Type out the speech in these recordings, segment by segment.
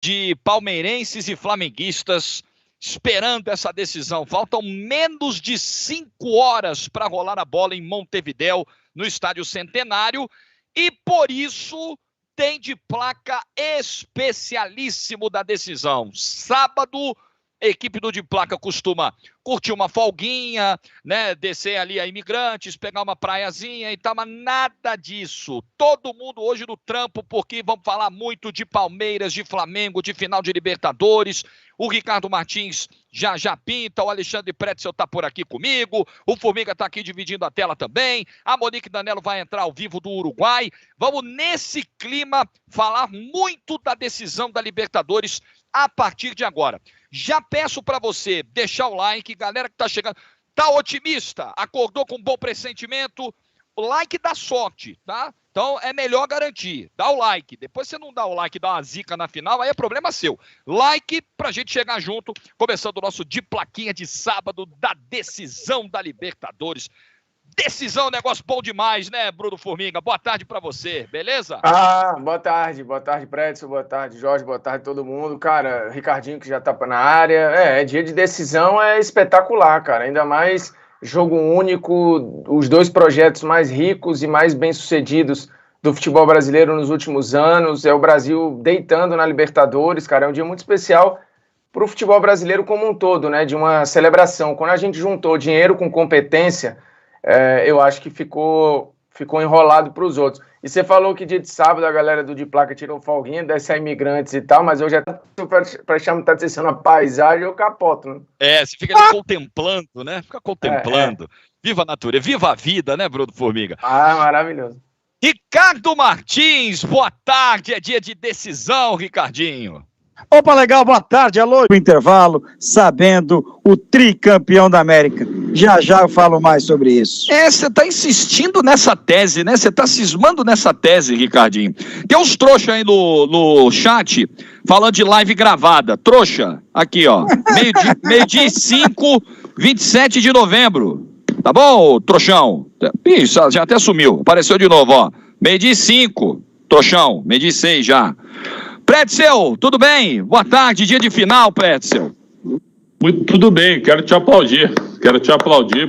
de palmeirenses e flamenguistas esperando essa decisão. Faltam menos de 5 horas para rolar a bola em Montevidéu, no Estádio Centenário, e por isso tem de placa especialíssimo da decisão. Sábado, a equipe do de placa costuma curtir uma folguinha, né, descer ali a Imigrantes, pegar uma praiazinha e tal, mas nada disso. Todo mundo hoje no trampo, porque vamos falar muito de Palmeiras, de Flamengo, de final de Libertadores. O Ricardo Martins já pinta, o Alexandre Pretzel tá por aqui comigo, o Formiga tá aqui dividindo a tela também, a Monique Danello vai entrar ao vivo do Uruguai. Vamos nesse clima falar muito da decisão da Libertadores a partir de agora. Já peço para você deixar o like, galera que tá chegando, tá otimista, acordou com um bom pressentimento, o like dá sorte, tá? Então é melhor garantir, dá o like, depois você não dá o like, dá uma zica na final, aí é problema seu. Like pra gente chegar junto, começando o nosso de plaquinha de sábado da decisão da Libertadores. Decisão, negócio bom demais, né, Bruno Formiga? Boa tarde pra você, beleza? Boa tarde, Pretzel, boa tarde, Jorge, boa tarde todo mundo. Cara, Ricardinho que já tá na área, é dia de decisão, é espetacular, cara, ainda mais jogo único, os dois projetos mais ricos e mais bem-sucedidos do futebol brasileiro nos últimos anos, é o Brasil deitando na Libertadores, cara, é um dia muito especial pro futebol brasileiro como um todo, né, de uma celebração. Quando a gente juntou dinheiro com competência, eu acho que ficou enrolado para os outros. E você falou que dia de sábado a galera do de placa tirou folguinha, desce a Imigrantes e tal, mas eu já para chamar tá descendo a paisagem, eu capoto, né? Você fica ali contemplando, né? Fica contemplando. Viva a natureza, viva a vida, né, Bruno Formiga? Maravilhoso. Ricardo Martins, boa tarde, é dia de decisão, Ricardinho. Opa, legal, boa tarde, alô, intervalo, sabendo o tricampeão da América. Já eu falo mais sobre isso. Você tá insistindo nessa tese, né? Você tá cismando nessa tese, Ricardinho. Tem uns trouxa aí no chat falando de live gravada. Trouxa, aqui, ó, meio-dia e 5, 27 de novembro. Tá bom, trouxão? Isso, já até sumiu, apareceu de novo, ó. Meio-dia e 5, trouxão, meio-dia e 6 já. Pretzel, tudo bem? Boa tarde, dia de final, Pretzel. Tudo bem, quero te aplaudir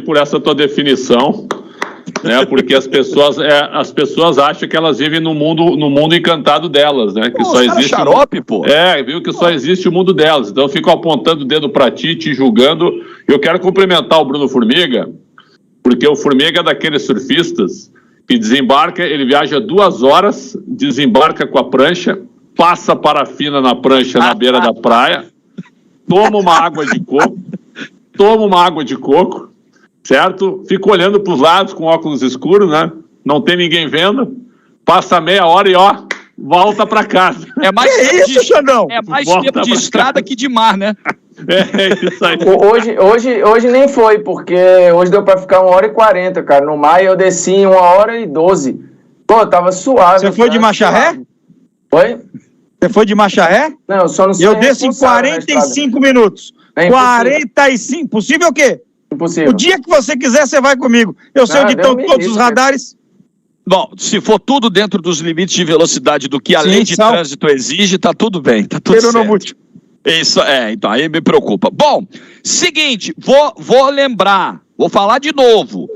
por essa tua definição, né? Porque as pessoas acham que elas vivem no mundo encantado delas, né? Que só existe xarope, pô. Viu que só existe o mundo delas. Então eu fico apontando o dedo pra ti, te julgando. Eu quero cumprimentar o Bruno Formiga, porque o Formiga é daqueles surfistas que desembarca, ele viaja 2 horas, desembarca com a prancha, passa parafina na prancha na beira da praia, toma uma água de coco, certo? Fica olhando para os lados com óculos escuros, né? Não tem ninguém vendo, passa meia hora e volta para casa. É mais tempo de estrada que de mar, né? Isso aí. Hoje nem foi, porque hoje deu para ficar 1h40, cara. No mar eu desci em 1h12. Pô, tava suave. Você foi de marcha ré? Oi? Você foi de marcha ré? Não, eu só não sei. Eu desço em 45 minutos. 45. Possível o quê? Impossível. O dia que você quiser, você vai comigo. Eu sei onde estão todos os radares. Bom, se for tudo dentro dos limites de velocidade do que a lei de trânsito exige, tá tudo bem, tá tudo certo. Isso, então aí me preocupa. Bom, seguinte, vou lembrar, vou falar de novo.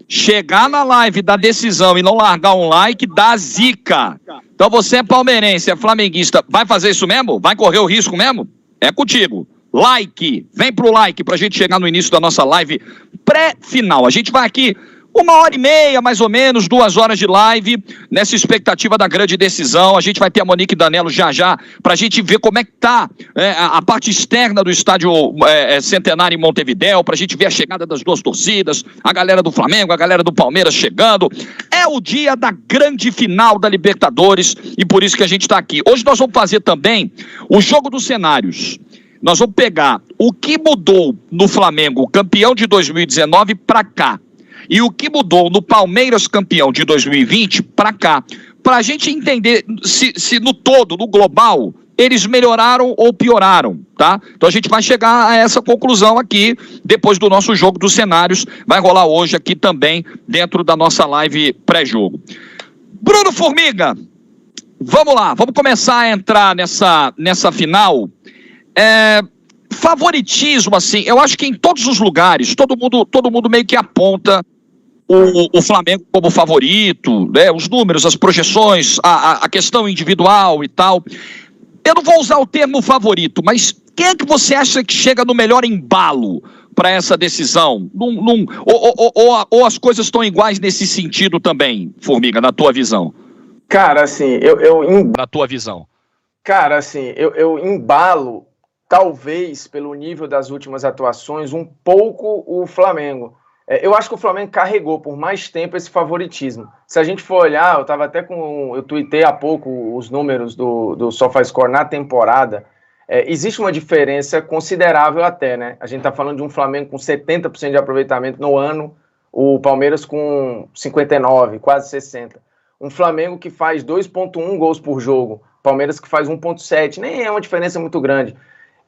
Chegar na live da decisão e não largar um like dá zica. Então você é palmeirense, é flamenguista, vai fazer isso mesmo? Vai correr o risco mesmo? É contigo. Like, vem pro like pra gente chegar no início da nossa live pré-final. A gente vai aqui 1h30, mais ou menos, 2 horas de live, nessa expectativa da grande decisão. A gente vai ter a Monique Danello já, pra gente ver como é que tá a parte externa do estádio Centenário em Montevidéu, pra gente ver a chegada das duas torcidas, a galera do Flamengo, a galera do Palmeiras chegando. É o dia da grande final da Libertadores e por isso que a gente tá aqui. Hoje nós vamos fazer também o jogo dos cenários. Nós vamos pegar o que mudou no Flamengo, campeão de 2019, pra cá. E o que mudou no Palmeiras campeão de 2020 para cá, para a gente entender se no todo, no global, eles melhoraram ou pioraram, tá? Então a gente vai chegar a essa conclusão aqui, depois do nosso jogo dos cenários, vai rolar hoje aqui também, dentro da nossa live pré-jogo. Bruno Formiga, Vamos lá, vamos começar a entrar nessa final. Favoritismo, assim, eu acho que em todos os lugares, todo mundo meio que aponta o Flamengo como favorito, né? Os números, as projeções, a questão individual e tal. Eu não vou usar o termo favorito, mas quem é que você acha que chega no melhor embalo para essa decisão? Ou as coisas estão iguais nesse sentido também, Formiga, na tua visão? Cara, assim, na tua visão. Cara, assim, eu embalo, talvez, pelo nível das últimas atuações, um pouco o Flamengo. Eu acho que o Flamengo carregou por mais tempo esse favoritismo. Se a gente for olhar, eu tuitei há pouco os números do SofaScore na temporada, existe uma diferença considerável até, né? A gente tá falando de um Flamengo com 70% de aproveitamento no ano, o Palmeiras com 59%, quase 60%. Um Flamengo que faz 2,1 gols por jogo, Palmeiras que faz 1,7, nem é uma diferença muito grande.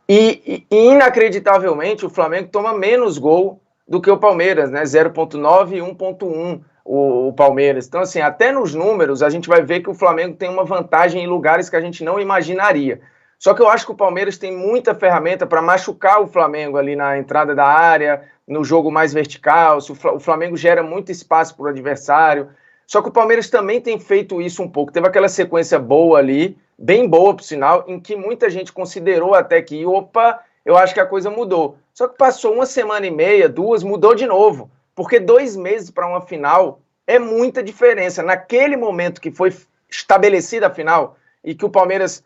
E inacreditavelmente, o Flamengo toma menos gol do que o Palmeiras, né? 0,9 e 1,1 o Palmeiras. Então, assim, até nos números, a gente vai ver que o Flamengo tem uma vantagem em lugares que a gente não imaginaria. Só que eu acho que o Palmeiras tem muita ferramenta para machucar o Flamengo ali na entrada da área, no jogo mais vertical. O Flamengo gera muito espaço para o adversário. Só que o Palmeiras também tem feito isso um pouco. Teve aquela sequência boa ali, bem boa, por sinal, em que muita gente considerou até que, eu acho que a coisa mudou. Só que passou uma semana e meia, 2, mudou de novo. Porque 2 meses para uma final é muita diferença. Naquele momento que foi estabelecida a final e que o Palmeiras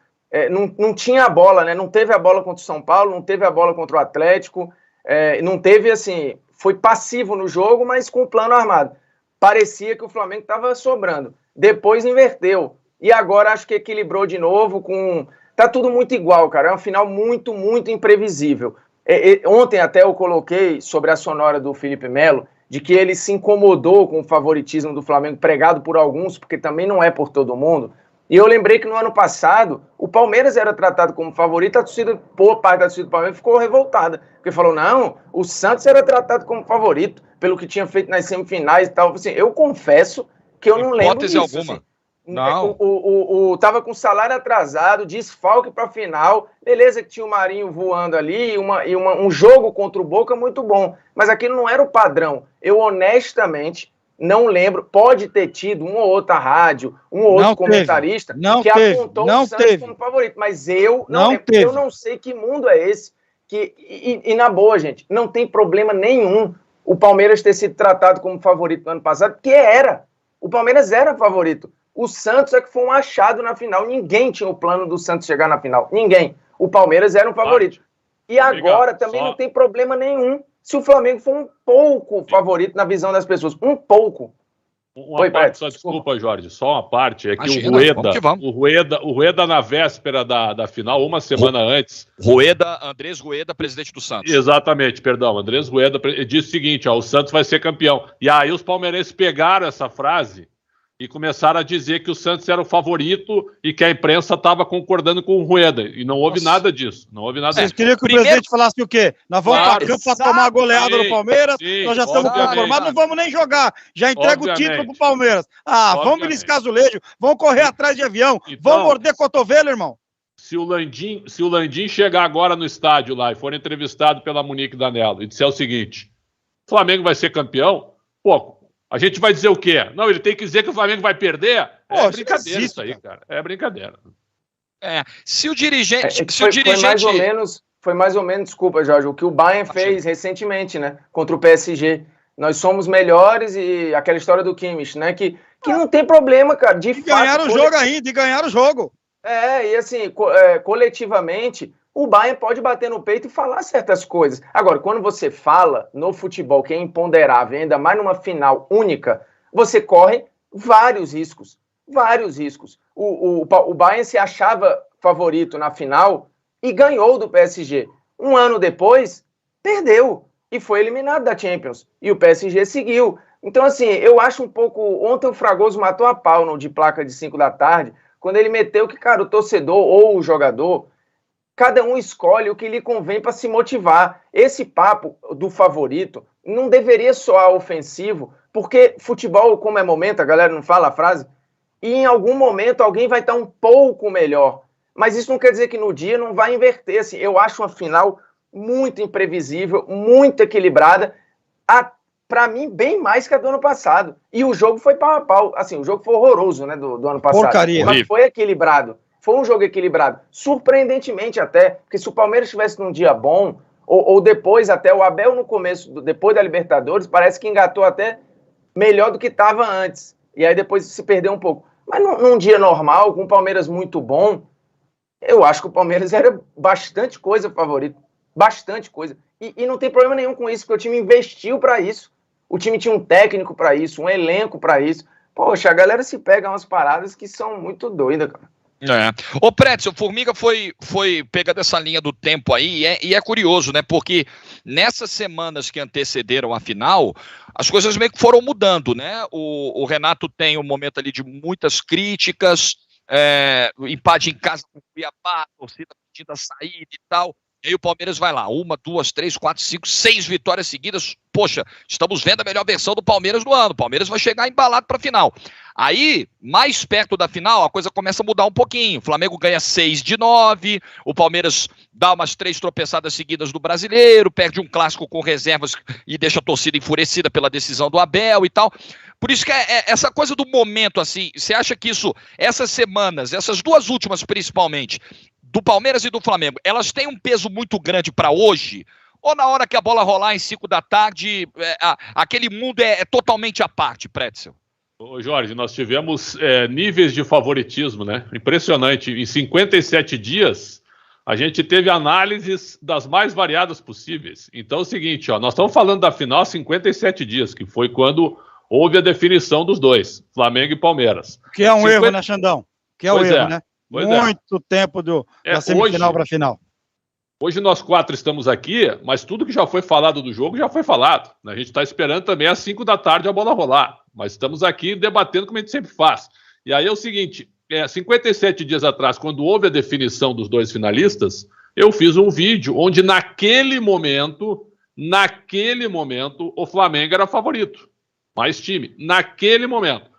não tinha a bola, né? Não teve a bola contra o São Paulo, não teve a bola contra o Atlético, não teve, assim, foi passivo no jogo, mas com o plano armado. Parecia que o Flamengo estava sobrando. Depois inverteu. E agora acho que equilibrou de novo com... Tá tudo muito igual, cara. É uma final muito, muito imprevisível. Ontem até eu coloquei sobre a sonora do Felipe Melo, de que ele se incomodou com o favoritismo do Flamengo pregado por alguns, porque também não é por todo mundo. E eu lembrei que no ano passado, o Palmeiras era tratado como favorito, boa parte da torcida do Palmeiras ficou revoltada. Porque falou, não, o Santos era tratado como favorito, pelo que tinha feito nas semifinais e tal. Assim, eu confesso que eu não lembro disso. Hipótese alguma. Assim. Não. Tava com salário atrasado, desfalque para final. Beleza que tinha o Marinho voando ali um jogo contra o Boca muito bom. Mas aquilo não era o padrão. Eu honestamente não lembro. Pode ter tido uma ou outra rádio, um ou outro comentarista que apontou o Santos como favorito. Mas eu não sei que mundo é esse. E na boa, gente, não tem problema nenhum o Palmeiras ter sido tratado como favorito no ano passado, porque era. O Palmeiras era favorito. O Santos é que foi um achado na final. Ninguém tinha o plano do Santos chegar na final. Ninguém. O Palmeiras era um favorito. E agora também não tem problema nenhum se o Flamengo for um pouco favorito na visão das pessoas. Um pouco. Uma parte, só desculpa, Jorge, só uma parte. É que o Rueda na véspera da final, uma semana antes... Andrés Rueda, presidente do Santos. Exatamente, perdão. Andrés Rueda disse o seguinte, o Santos vai ser campeão. E aí os palmeirenses pegaram essa frase e começaram a dizer que o Santos era o favorito e que a imprensa estava concordando com o Rueda. E não houve nada disso. Não houve nada Vocês disso. queriam que o presidente falasse o quê? Nós vamos para campo para tomar a goleada no Palmeiras, nós já estamos conformados, não vamos nem jogar. Já entrega o título pro Palmeiras. Vamos beliscar azulejo, vamos correr atrás de avião, vamos morder cotovelo, irmão. Se o Landim chegar agora no estádio lá e for entrevistado pela Monique Danello e disser o seguinte, o Flamengo vai ser campeão, a gente vai dizer o quê? Não, ele tem que dizer que o Flamengo vai perder? É brincadeira isso aí, cara. É brincadeira. Se o dirigente... Foi mais ou menos, desculpa, Jorge, o que o Bayern fez recentemente, né? Contra o PSG. Nós somos melhores e aquela história do Kimmich, né? Que não tem problema, cara. De fato, ganharam o jogo ainda, e ganharam o jogo. E assim, coletivamente... O Bayern pode bater no peito e falar certas coisas. Agora, quando você fala no futebol que é imponderável, ainda mais numa final única, você corre vários riscos. Vários riscos. O Bayern se achava favorito na final e ganhou do PSG. Um ano depois, perdeu e foi eliminado da Champions. E o PSG seguiu. Então, assim, eu acho um pouco... Ontem o Fragoso matou a pau no de placa de 5 da tarde, quando ele meteu que, cara, o torcedor ou o jogador... Cada um escolhe o que lhe convém para se motivar. Esse papo do favorito não deveria soar ofensivo, porque futebol, como é momento, a galera não fala a frase, e em algum momento alguém vai estar um pouco melhor. Mas isso não quer dizer que no dia não vai inverter. Assim, eu acho uma final muito imprevisível, muito equilibrada, para mim, bem mais que a do ano passado. E o jogo foi pau a pau. Assim, o jogo foi horroroso, né, do ano passado. Porcaria. Mas foi equilibrado. Foi um jogo equilibrado. Surpreendentemente até, porque se o Palmeiras estivesse num dia bom, ou depois até, o Abel no começo, depois da Libertadores, parece que engatou até melhor do que estava antes. E aí depois se perdeu um pouco. Mas num dia normal, com o Palmeiras muito bom, eu acho que o Palmeiras era bastante coisa favorito. Bastante coisa. E não tem problema nenhum com isso, porque o time investiu para isso. O time tinha um técnico para isso, um elenco para isso. Poxa, a galera se pega umas paradas que são muito doidas, cara. Ô, Pretzel, o Formiga foi pegando essa linha do tempo aí, e é curioso, né? Porque nessas semanas que antecederam a final, as coisas meio que foram mudando, né? O Renato tem um momento ali de muitas críticas, empate em casa com o Cuiabá, a torcida pedindo a saída e tal. E aí o Palmeiras vai lá, 1, 2, 3, 4, 5, 6 vitórias seguidas. Poxa, estamos vendo a melhor versão do Palmeiras do ano. O Palmeiras vai chegar embalado para a final. Aí, mais perto da final, a coisa começa a mudar um pouquinho. O Flamengo ganha 6 de 9, o Palmeiras dá umas 3 tropeçadas seguidas do Brasileiro, perde um clássico com reservas e deixa a torcida enfurecida pela decisão do Abel e tal. Por isso que essa coisa do momento, assim, você acha que essas semanas, essas 2 últimas principalmente, do Palmeiras e do Flamengo, elas têm um peso muito grande para hoje? Ou na hora que a bola rolar em 5 da tarde, aquele mundo é totalmente à parte, Pretzel? Ô Jorge, nós tivemos níveis de favoritismo, né? Impressionante. Em 57 dias, a gente teve análises das mais variadas possíveis. Então é o seguinte, nós estamos falando da final há 57 dias, que foi quando houve a definição dos dois, Flamengo e Palmeiras. Que é um erro, né, Xandão? Que é um erro, né? Muito tempo da semifinal para a final. Hoje nós 4 estamos aqui, mas tudo que já foi falado do jogo já foi falado. A gente está esperando também às 5 da tarde a bola rolar. Mas estamos aqui debatendo como a gente sempre faz. E aí é o seguinte, 57 dias atrás, quando houve a definição dos 2 finalistas, eu fiz um vídeo onde naquele momento, o Flamengo era favorito. Mais time. Naquele momento.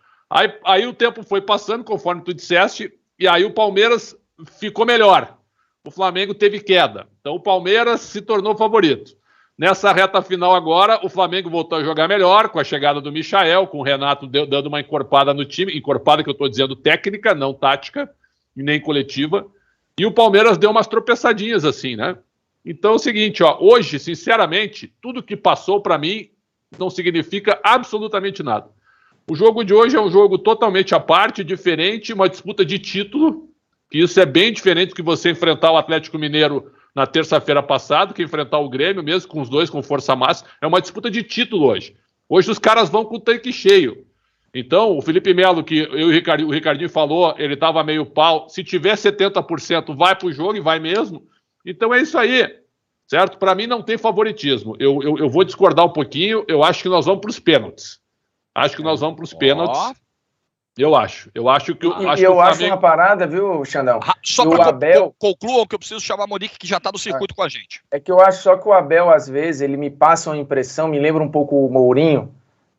Aí o tempo foi passando, conforme tu disseste, e aí o Palmeiras ficou melhor. O Flamengo teve queda. Então o Palmeiras se tornou favorito. Nessa reta final agora, o Flamengo voltou a jogar melhor, com a chegada do Michael, com o Renato dando uma encorpada no time, encorpada que eu estou dizendo técnica, não tática, e nem coletiva. E o Palmeiras deu umas tropeçadinhas assim, né? Então é o seguinte, hoje, sinceramente, tudo que passou para mim não significa absolutamente nada. O jogo de hoje é um jogo totalmente à parte, diferente, uma disputa de título, que isso é bem diferente do que você enfrentar o Atlético Mineiro na terça-feira passada, que enfrentar o Grêmio, mesmo com os 2 com força máxima. É uma disputa de título hoje. Hoje os caras vão com o tanque cheio. Então, o Felipe Melo, que o Ricardinho falou, ele estava meio pau. Se tiver 70%, vai pro jogo e vai mesmo. Então é isso aí, certo? Para mim não tem favoritismo. Eu vou discordar um pouquinho. Eu acho que nós vamos para os pênaltis. Eu acho que eu acho uma parada, viu, Xandão? Só para Abel concluam que eu preciso chamar a Monique, que já está no circuito com a gente. É que eu acho só que o Abel, às vezes, ele me passa uma impressão, me lembra um pouco o Mourinho,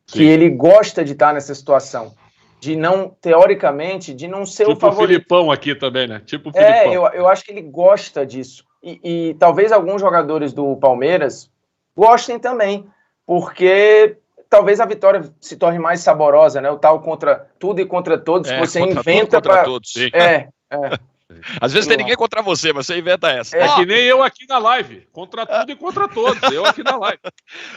que ele gosta de estar nessa situação. De não, teoricamente, de não ser o favorito. Tipo o Filipão aqui também, né? Tipo o Filipão. Eu acho que ele gosta disso. E talvez alguns jogadores do Palmeiras gostem também, porque talvez a vitória se torne mais saborosa, né? O tal contra tudo e contra todos, que você inventa para... Às vezes tem ninguém contra você, mas você inventa essa. É que nem eu aqui na live. Contra tudo e contra todos. Eu aqui na live.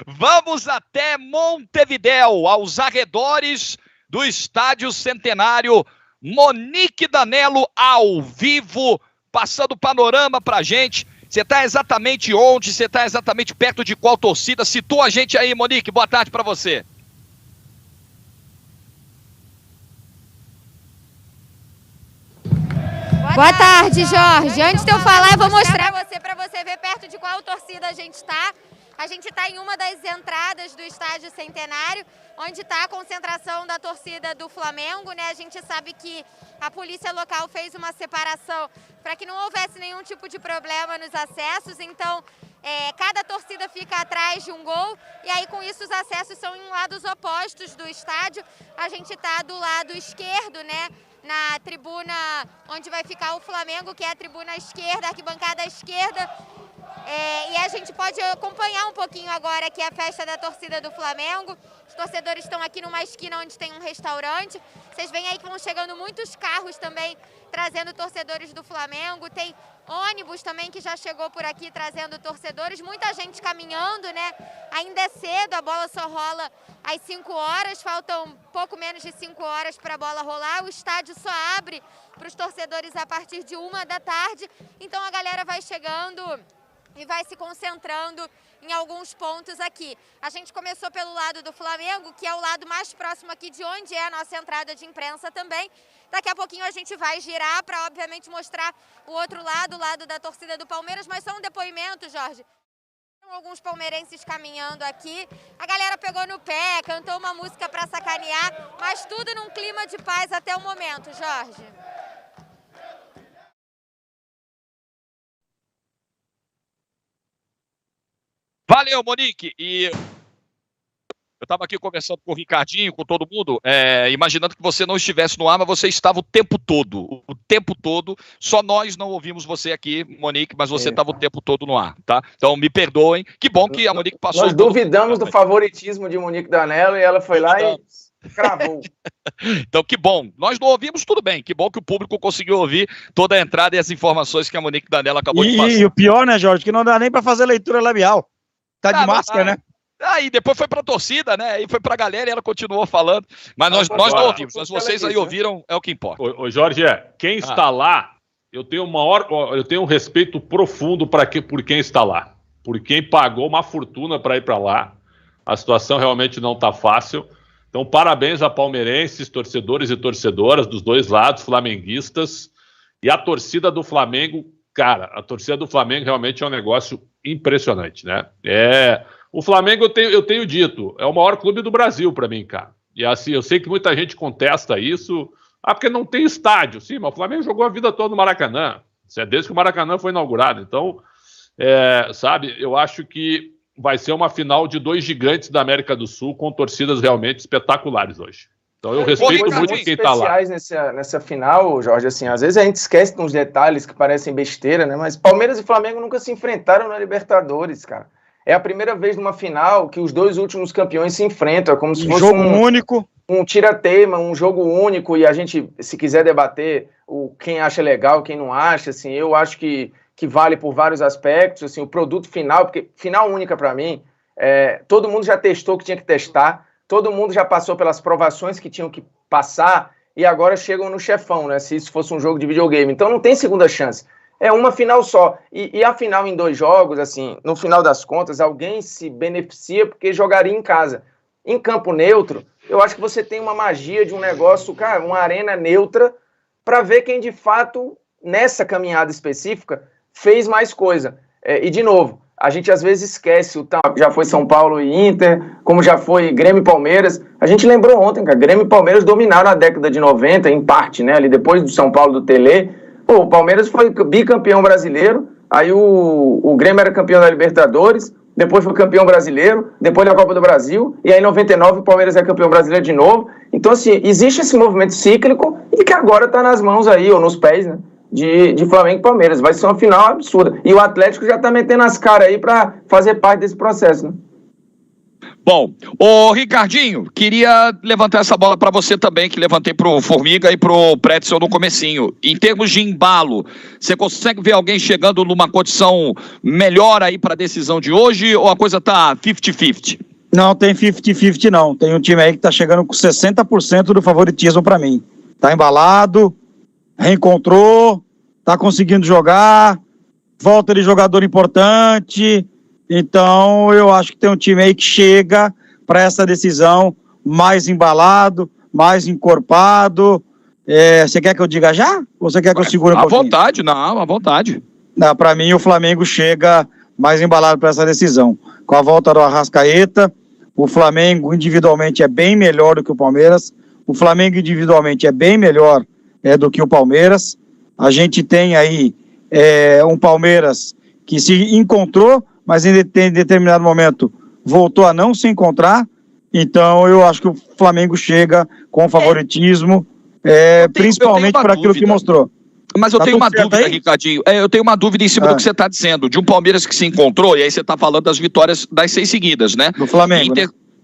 Vamos até Montevidéu, aos arredores do Estádio Centenário. Monique Danello ao vivo, passando panorama pra gente. Você está exatamente onde? Você está exatamente perto de qual torcida? Situa a gente aí, Monique. Boa tarde para você. Boa tarde, Jorge. Antes de eu falar, eu vou mostrar para você ver perto de qual torcida a gente está. A gente está em uma das entradas do Estádio Centenário, onde está a concentração da torcida do Flamengo, né? A gente sabe que a polícia local fez uma separação para que não houvesse nenhum tipo de problema nos acessos, então Cada torcida fica atrás de um gol e aí com isso os acessos são em lados opostos do estádio. A gente está do lado esquerdo, né? Na tribuna onde vai ficar o Flamengo, que é a tribuna esquerda, a arquibancada esquerda. E a gente pode acompanhar um pouquinho agora aqui a festa da torcida do Flamengo. Os torcedores estão aqui numa esquina onde tem um restaurante. Vocês veem aí que vão chegando muitos carros também trazendo torcedores do Flamengo. Tem ônibus também que já chegou por aqui trazendo torcedores. Muita gente caminhando, né? Ainda é cedo, a bola só rola às 5 horas. Faltam pouco menos de 5 horas para a bola rolar. O estádio só abre para os torcedores a partir de 1 da tarde. Então a galera vai chegando e vai se concentrando em alguns pontos aqui. A gente começou pelo lado do Flamengo, que é o lado mais próximo aqui de onde é a nossa entrada de imprensa também. Daqui a pouquinho a gente vai girar para, obviamente, mostrar o outro lado, o lado da torcida do Palmeiras, mas só um depoimento, Jorge. Alguns palmeirenses caminhando aqui, a galera pegou no pé, cantou uma música para sacanear, mas tudo num clima de paz até o momento, Jorge. Valeu, Monique. E eu estava aqui conversando com o Ricardinho, com todo mundo, imaginando que você não estivesse no ar, mas você estava o tempo todo. Só nós não ouvimos você aqui, Monique, mas você estava o tempo todo no ar, tá? Então me perdoem. Que bom que a Monique passou. Nós duvidamos do favoritismo de Monique Danello e ela foi lá e cravou. Então, que bom. Nós não ouvimos, tudo bem. Que bom que o público conseguiu ouvir toda a entrada e as informações que a Monique Danello acabou de passar. E o pior, né, Jorge, que não dá nem para fazer leitura labial. Tá de máscara, né? Aí depois foi pra torcida, né? Aí foi pra galera e ela continuou falando. Mas nós não ouvimos. Mas vocês aí ouviram, é o que importa. Ô Jorge, quem está lá, eu tenho um respeito profundo por quem está lá. Por quem pagou uma fortuna para ir para lá. A situação realmente não tá fácil. Então, parabéns a palmeirenses, torcedores e torcedoras dos dois lados, flamenguistas. E a torcida do Flamengo, cara, a torcida do Flamengo realmente é um negócio impressionante, né? O Flamengo, eu tenho dito, é o maior clube do Brasil para mim, cara. E assim, eu sei que muita gente contesta isso, porque não tem estádio. Sim, mas o Flamengo jogou a vida toda no Maracanã. Isso é desde que o Maracanã foi inaugurado. Então, sabe, eu acho que vai ser uma final de dois gigantes da América do Sul com torcidas realmente espetaculares hoje. Então eu respeito muito quem tá lá. Nessa final, Jorge, assim, às vezes a gente esquece de uns detalhes que parecem besteira, né? Mas Palmeiras e Flamengo nunca se enfrentaram na Libertadores, cara. É a primeira vez numa final que os dois últimos campeões se enfrentam. É como se fosse um único. Um tira-teima, um jogo único. E a gente, se quiser debater quem acha legal, quem não acha, assim, eu acho que vale por vários aspectos. Assim, o produto final, porque final única para mim, todo mundo já testou o que tinha que testar. Todo mundo já passou pelas provações que tinham que passar e agora chegam no chefão, né? Se isso fosse um jogo de videogame. Então não tem segunda chance. É uma final só. E a final em 2 jogos, assim, no final das contas, alguém se beneficia porque jogaria em casa. Em campo neutro, eu acho que você tem uma magia de um negócio, cara, uma arena neutra, para ver quem de fato, nessa caminhada específica, fez mais coisa. E de novo, a gente às vezes esquece, já foi São Paulo e Inter, como já foi Grêmio e Palmeiras. A gente lembrou ontem, cara, Grêmio e Palmeiras dominaram a década de 90, em parte, né, ali depois do São Paulo do Tele. Pô, o Palmeiras foi bicampeão brasileiro, aí o Grêmio era campeão da Libertadores, depois foi campeão brasileiro, depois da Copa do Brasil, e aí em 99 o Palmeiras é campeão brasileiro de novo. Então, assim, existe esse movimento cíclico e que agora tá nas mãos aí, ou nos pés, né? De Flamengo e Palmeiras. Vai ser uma final absurda. E o Atlético já tá metendo as caras aí pra fazer parte desse processo, né? Bom, ô Ricardinho, queria levantar essa bola para você também, que levantei pro Formiga e pro Pretzel no comecinho. Em termos de embalo, você consegue ver alguém chegando numa condição melhor aí para a decisão de hoje, ou a coisa tá 50-50? Não, tem 50-50 não. Tem um time aí que tá chegando com 60% do favoritismo para mim. Tá embalado, reencontrou, tá conseguindo jogar, volta de jogador importante. Então, eu acho que tem um time aí que chega para essa decisão mais embalado, mais encorpado. Você quer que eu diga já? Ou você quer que eu segure um pouquinho? À vontade. Para mim, o Flamengo chega mais embalado para essa decisão. Com a volta do Arrascaeta, o Flamengo individualmente é bem melhor do que o Palmeiras. O Flamengo individualmente é bem melhor do que o Palmeiras. A gente tem aí um Palmeiras que se encontrou, mas em determinado momento voltou a não se encontrar. Então eu acho que o Flamengo chega com favoritismo, principalmente por aquilo que mostrou. Mas eu tenho uma dúvida, Ricardinho. Eu tenho uma dúvida em cima do que você está dizendo. De um Palmeiras que se encontrou, e aí você está falando das vitórias das 6 seguidas, né? Do Flamengo.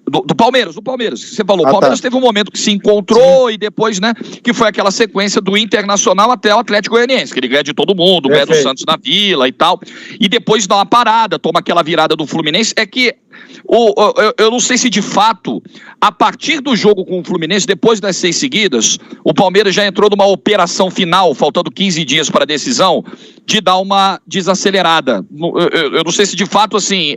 Do Palmeiras. Você falou, o Palmeiras teve um momento que se encontrou. Sim. E depois, né, que foi aquela sequência do Internacional até o Atlético Goianiense, que ele ganha de todo mundo, ganha do Santos na Vila e tal. E depois dá uma parada, toma aquela virada do Fluminense. É que eu não sei se de fato, a partir do jogo com o Fluminense, depois das 6 seguidas, o Palmeiras já entrou numa operação final, faltando 15 dias para a decisão, de dar uma desacelerada. Eu não sei se de fato, assim,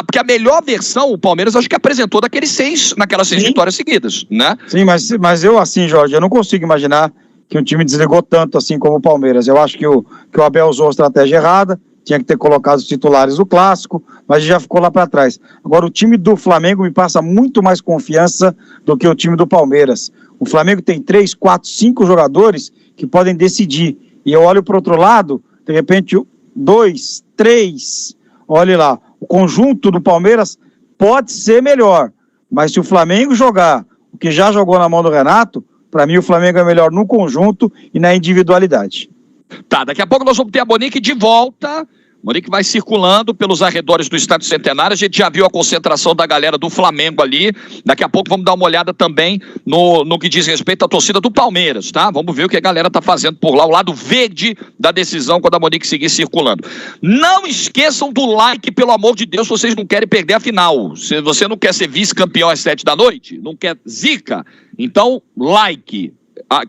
porque a melhor versão, o Palmeiras acho que apresentou naquelas 6 vitórias seguidas, né? Sim, mas eu assim, Jorge, eu não consigo imaginar que um time desligou tanto assim como o Palmeiras. Eu acho que o Abel usou a estratégia errada, tinha que ter colocado os titulares do Clássico, mas já ficou lá para trás. Agora, o time do Flamengo me passa muito mais confiança do que o time do Palmeiras. O Flamengo tem 3, 4, 5 jogadores que podem decidir. E eu olho para o outro lado, de repente, 2, 3, olhe lá. O conjunto do Palmeiras pode ser melhor, mas se o Flamengo jogar o que já jogou na mão do Renato, para mim o Flamengo é melhor no conjunto e na individualidade. Tá, daqui a pouco nós vamos ter a Monique de volta. Monique vai circulando pelos arredores do Estádio Centenário. A gente já viu a concentração da galera do Flamengo ali. Daqui a pouco vamos dar uma olhada também no que diz respeito à torcida do Palmeiras, tá? Vamos ver o que a galera tá fazendo por lá, o lado verde da decisão, quando a Monique seguir circulando. Não esqueçam do like, pelo amor de Deus, se vocês não querem perder a final. Se você não quer ser vice-campeão às 7 da noite, não quer zica, então like.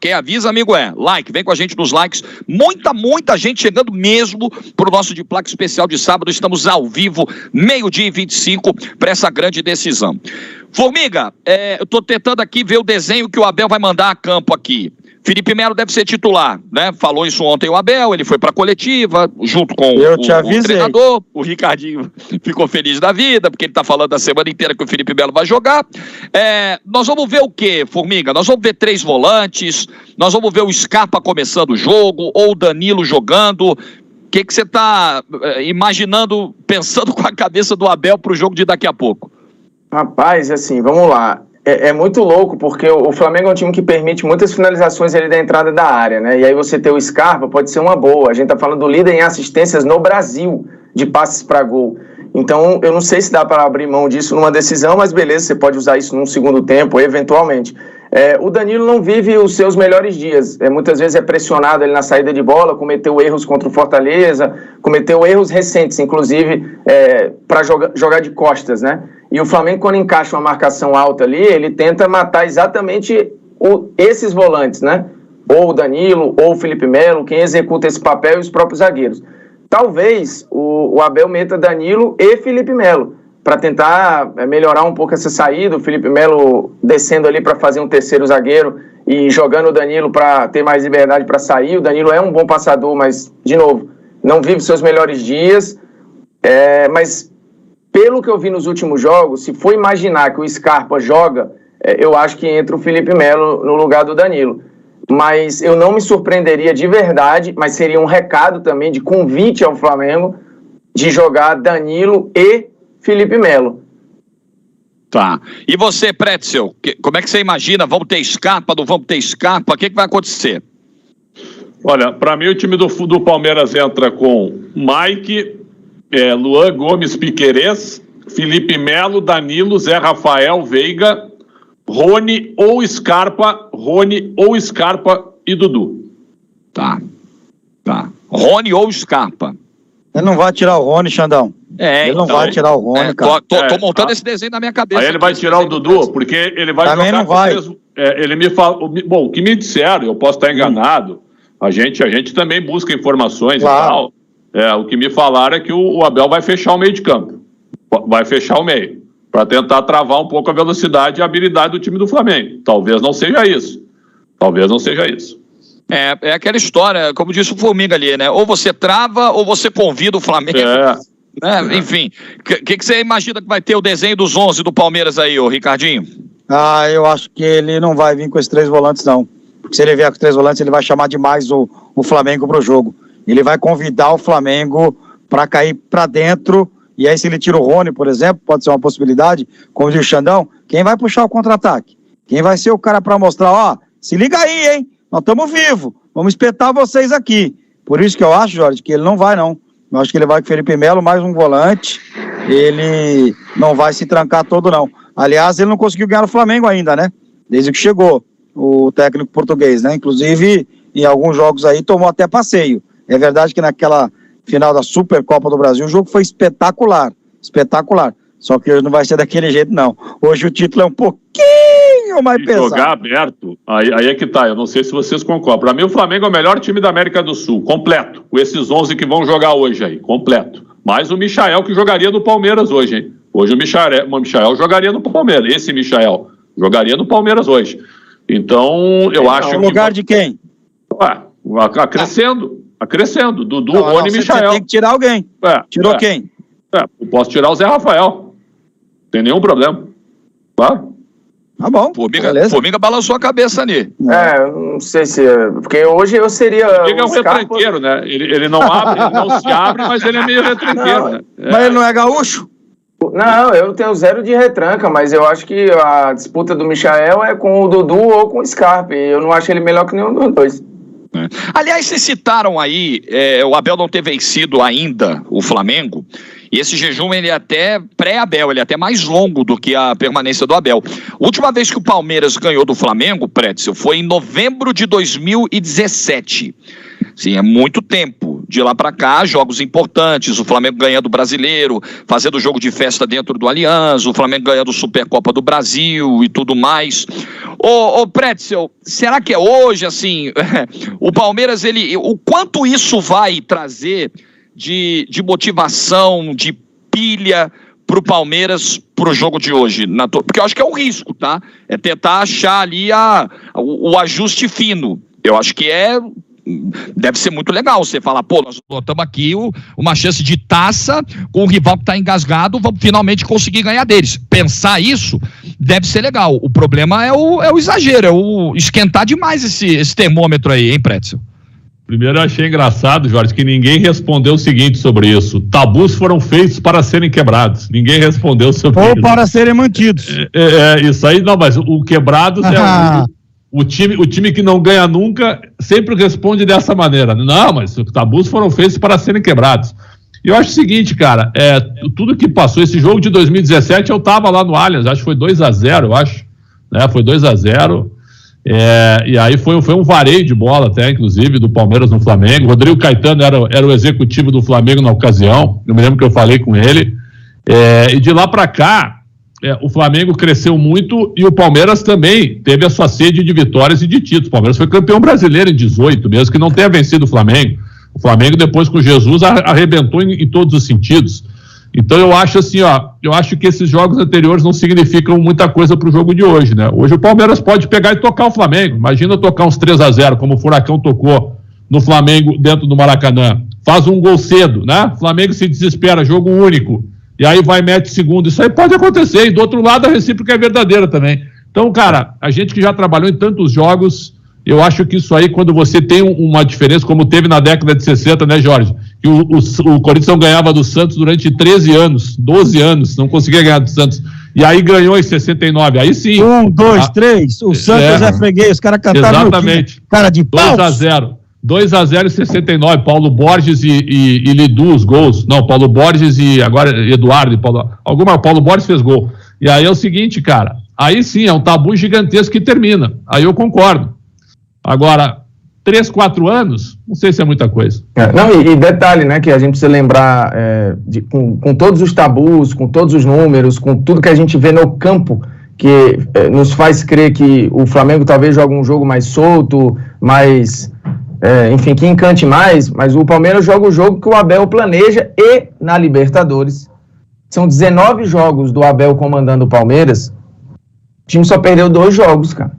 Quem avisa, amigo, like, vem com a gente nos likes, muita gente chegando mesmo pro nosso de placa especial de sábado. Estamos ao vivo, 12:25, para essa grande decisão. Formiga, eu tô tentando aqui ver o desenho que o Abel vai mandar a campo aqui. Felipe Melo deve ser titular, né? Falou isso ontem o Abel, ele foi pra coletiva, junto com o treinador. O Ricardinho ficou feliz da vida, porque ele tá falando a semana inteira que o Felipe Melo vai jogar. Nós vamos ver o quê, Formiga? Nós vamos ver 3 volantes, nós vamos ver o Scarpa começando o jogo, ou o Danilo jogando. O que você tá imaginando, pensando com a cabeça do Abel pro jogo de daqui a pouco? Rapaz, assim, vamos lá. É muito louco, porque o Flamengo é um time que permite muitas finalizações ali da entrada da área, né? E aí você ter o Scarpa pode ser uma boa. A gente tá falando do líder em assistências no Brasil, de passes para gol. Então, eu não sei se dá para abrir mão disso numa decisão, mas beleza, você pode usar isso num segundo tempo, eventualmente. O Danilo não vive os seus melhores dias. Muitas vezes é pressionado ali na saída de bola, cometeu erros contra o Fortaleza, cometeu erros recentes, inclusive, para jogar de costas, né? E o Flamengo, quando encaixa uma marcação alta ali, ele tenta matar exatamente esses volantes, né? Ou o Danilo, ou o Felipe Melo, quem executa esse papel e os próprios zagueiros. Talvez o Abel meta Danilo e Felipe Melo, para tentar melhorar um pouco essa saída, o Felipe Melo descendo ali para fazer um terceiro zagueiro e jogando o Danilo para ter mais liberdade para sair. O Danilo é um bom passador, mas, de novo, não vive seus melhores dias, mas pelo que eu vi nos últimos jogos, se for imaginar que o Scarpa joga, eu acho que entra o Felipe Melo no lugar do Danilo. Mas eu não me surpreenderia de verdade, mas seria um recado também de convite ao Flamengo de jogar Danilo e Felipe Melo. Tá. E você, Pretzel, como é que você imagina? Vamos ter Scarpa, não vamos ter Scarpa? O que vai acontecer? Olha, para mim o time do Palmeiras entra com Mike, Luan Gomes Piquerez, Felipe Melo, Danilo, Zé Rafael, Veiga, Rony ou Scarpa e Dudu. Tá. Rony ou Scarpa. Ele não vai tirar o Rony, Xandão. Ele não vai tirar o Rony, cara. Tô montando esse desenho na minha cabeça. Aí ele vai tirar o Dudu, porque ele vai também jogar não vai. Ele me falou. Bom, o que me disseram, eu posso estar enganado. A gente também busca informações, claro, e tal. O que me falaram é que o Abel vai fechar o meio de campo. Vai fechar o meio, para tentar travar um pouco a velocidade e a habilidade do time do Flamengo. Talvez não seja isso. É aquela história, como disse o Formiga ali, né? Ou você trava ou você convida o Flamengo. Né? Enfim, o que você imagina que vai ter o desenho dos 11 do Palmeiras aí, ô Ricardinho? Eu acho que ele não vai vir com esses 3 volantes, não. Porque se ele vier com os 3 volantes, ele vai chamar demais o Flamengo pro jogo. Ele vai convidar o Flamengo para cair para dentro, e aí se ele tira o Rony, por exemplo, pode ser uma possibilidade, como diz o Xandão, quem vai puxar o contra-ataque? Quem vai ser o cara para mostrar, ó, se liga aí, hein, nós estamos vivos, vamos espetar vocês aqui. Por isso que eu acho, Jorge, que ele não vai não. Eu acho que ele vai com o Felipe Melo, mais um volante, ele não vai se trancar todo não. Aliás, ele não conseguiu ganhar o Flamengo ainda, né? Desde que chegou o técnico português, né? Inclusive, em alguns jogos aí, tomou até passeio. É verdade que naquela final da Supercopa do Brasil, o jogo foi espetacular, espetacular. Só que hoje não vai ser daquele jeito, não. Hoje o título é um pouquinho mais pesado. Jogar aberto, aí é que tá, eu não sei se vocês concordam. Para mim, o Flamengo é o melhor time da América do Sul, completo. Com esses 11 que vão jogar hoje aí, completo. Mais o Michael que jogaria no Palmeiras hoje, hein? Hoje o Michael jogaria no Palmeiras. Esse Michael jogaria no Palmeiras hoje. Então, eu acho que... No lugar de quem? Acrescendo. Dudu, Rony e Michael. Você tem que tirar alguém. Tirou quem? Eu posso tirar o Zé Rafael. Não tem nenhum problema. Claro. Tá bom. Formiga balançou a cabeça ali. Não sei se... Porque hoje eu seria... Formiga é um retranqueiro, né? Ele não abre, ele não se abre, mas ele é meio retranqueiro, né? Mas ele não é gaúcho? Não, eu tenho 0 de retranca, mas eu acho que a disputa do Michael é com o Dudu ou com o Scarpe. Eu não acho ele melhor que nenhum dos dois. Aliás, vocês citaram aí, o Abel não ter vencido ainda o Flamengo, e esse jejum, ele é até pré-Abel, ele é até mais longo do que a permanência do Abel. A última vez que o Palmeiras ganhou do Flamengo, Pretzel, foi em novembro de 2017. Sim, é muito tempo. De lá para cá, jogos importantes, o Flamengo ganhando o Brasileiro, fazendo jogo de festa dentro do Allianz, o Flamengo ganhando a Supercopa do Brasil e tudo mais. Ô Pretzel, será que é hoje, assim, o Palmeiras, o quanto isso vai trazer de motivação, de pilha pro Palmeiras, pro jogo de hoje? Porque eu acho que é um risco, tá? É tentar achar ali o ajuste fino. Eu acho que deve ser muito legal você falar, pô, nós botamos aqui uma chance de taça com o rival que tá engasgado, vamos finalmente conseguir ganhar deles. Pensar isso deve ser legal. O problema é o exagero, é o esquentar demais esse termômetro aí, hein, Pretzel? Primeiro eu achei engraçado, Jorge, que ninguém respondeu o seguinte sobre isso. Tabus foram feitos para serem quebrados. Ninguém respondeu sobre isso. Ou para serem mantidos. Isso aí, não, mas o quebrados o time que não ganha nunca sempre responde dessa maneira. Não, mas os tabus foram feitos para serem quebrados. E eu acho o seguinte, cara, tudo que passou, esse jogo de 2017, eu tava lá no Allianz, acho que foi 2-0, eu acho, né? Foi 2-0. E aí foi um vareio de bola até, inclusive, do Palmeiras no Flamengo. Rodrigo Caetano era o executivo do Flamengo na ocasião, eu me lembro que eu falei com ele. E de lá para cá, o Flamengo cresceu muito e o Palmeiras também teve a sua sede de vitórias e de títulos. O Palmeiras foi campeão brasileiro em 18, mesmo que não tenha vencido o Flamengo. O Flamengo, depois com Jesus, arrebentou em todos os sentidos. Então eu acho assim, eu acho que esses jogos anteriores não significam muita coisa para o jogo de hoje, né? Hoje o Palmeiras pode pegar e tocar o Flamengo. Imagina tocar uns 3-0, como o Furacão tocou no Flamengo dentro do Maracanã. Faz um gol cedo, né? O Flamengo se desespera, jogo único. E aí vai, mete segundo. Isso aí pode acontecer. E do outro lado, a recíproca é verdadeira também. Então, cara, a gente que já trabalhou em tantos jogos, eu acho que isso aí, quando você tem uma diferença, como teve na década de 60, né, Jorge? Que o Corinthians não ganhava do Santos durante 13 anos, 12 anos, não conseguia ganhar do Santos. E aí ganhou em 69. Aí sim. 1, 2, 3. O Santos é freguês. Os caras cantaram. Exatamente. Cara de pau. 2-0 em 69, Paulo Borges e Lidu os gols. Não, Paulo Borges e agora Eduardo e Paulo Borges fez gol. E aí é o seguinte, cara, aí sim é um tabu gigantesco que termina. Aí eu concordo. Agora, 3, 4 anos, não sei se é muita coisa. E detalhe, né, que a gente precisa lembrar, com todos os tabus, com todos os números, com tudo que a gente vê no campo, que nos faz crer que o Flamengo talvez jogue um jogo mais solto, mais... enfim, que encante mais, mas o Palmeiras joga o jogo que o Abel planeja e na Libertadores. São 19 jogos do Abel comandando o Palmeiras, o time só perdeu 2 jogos, cara.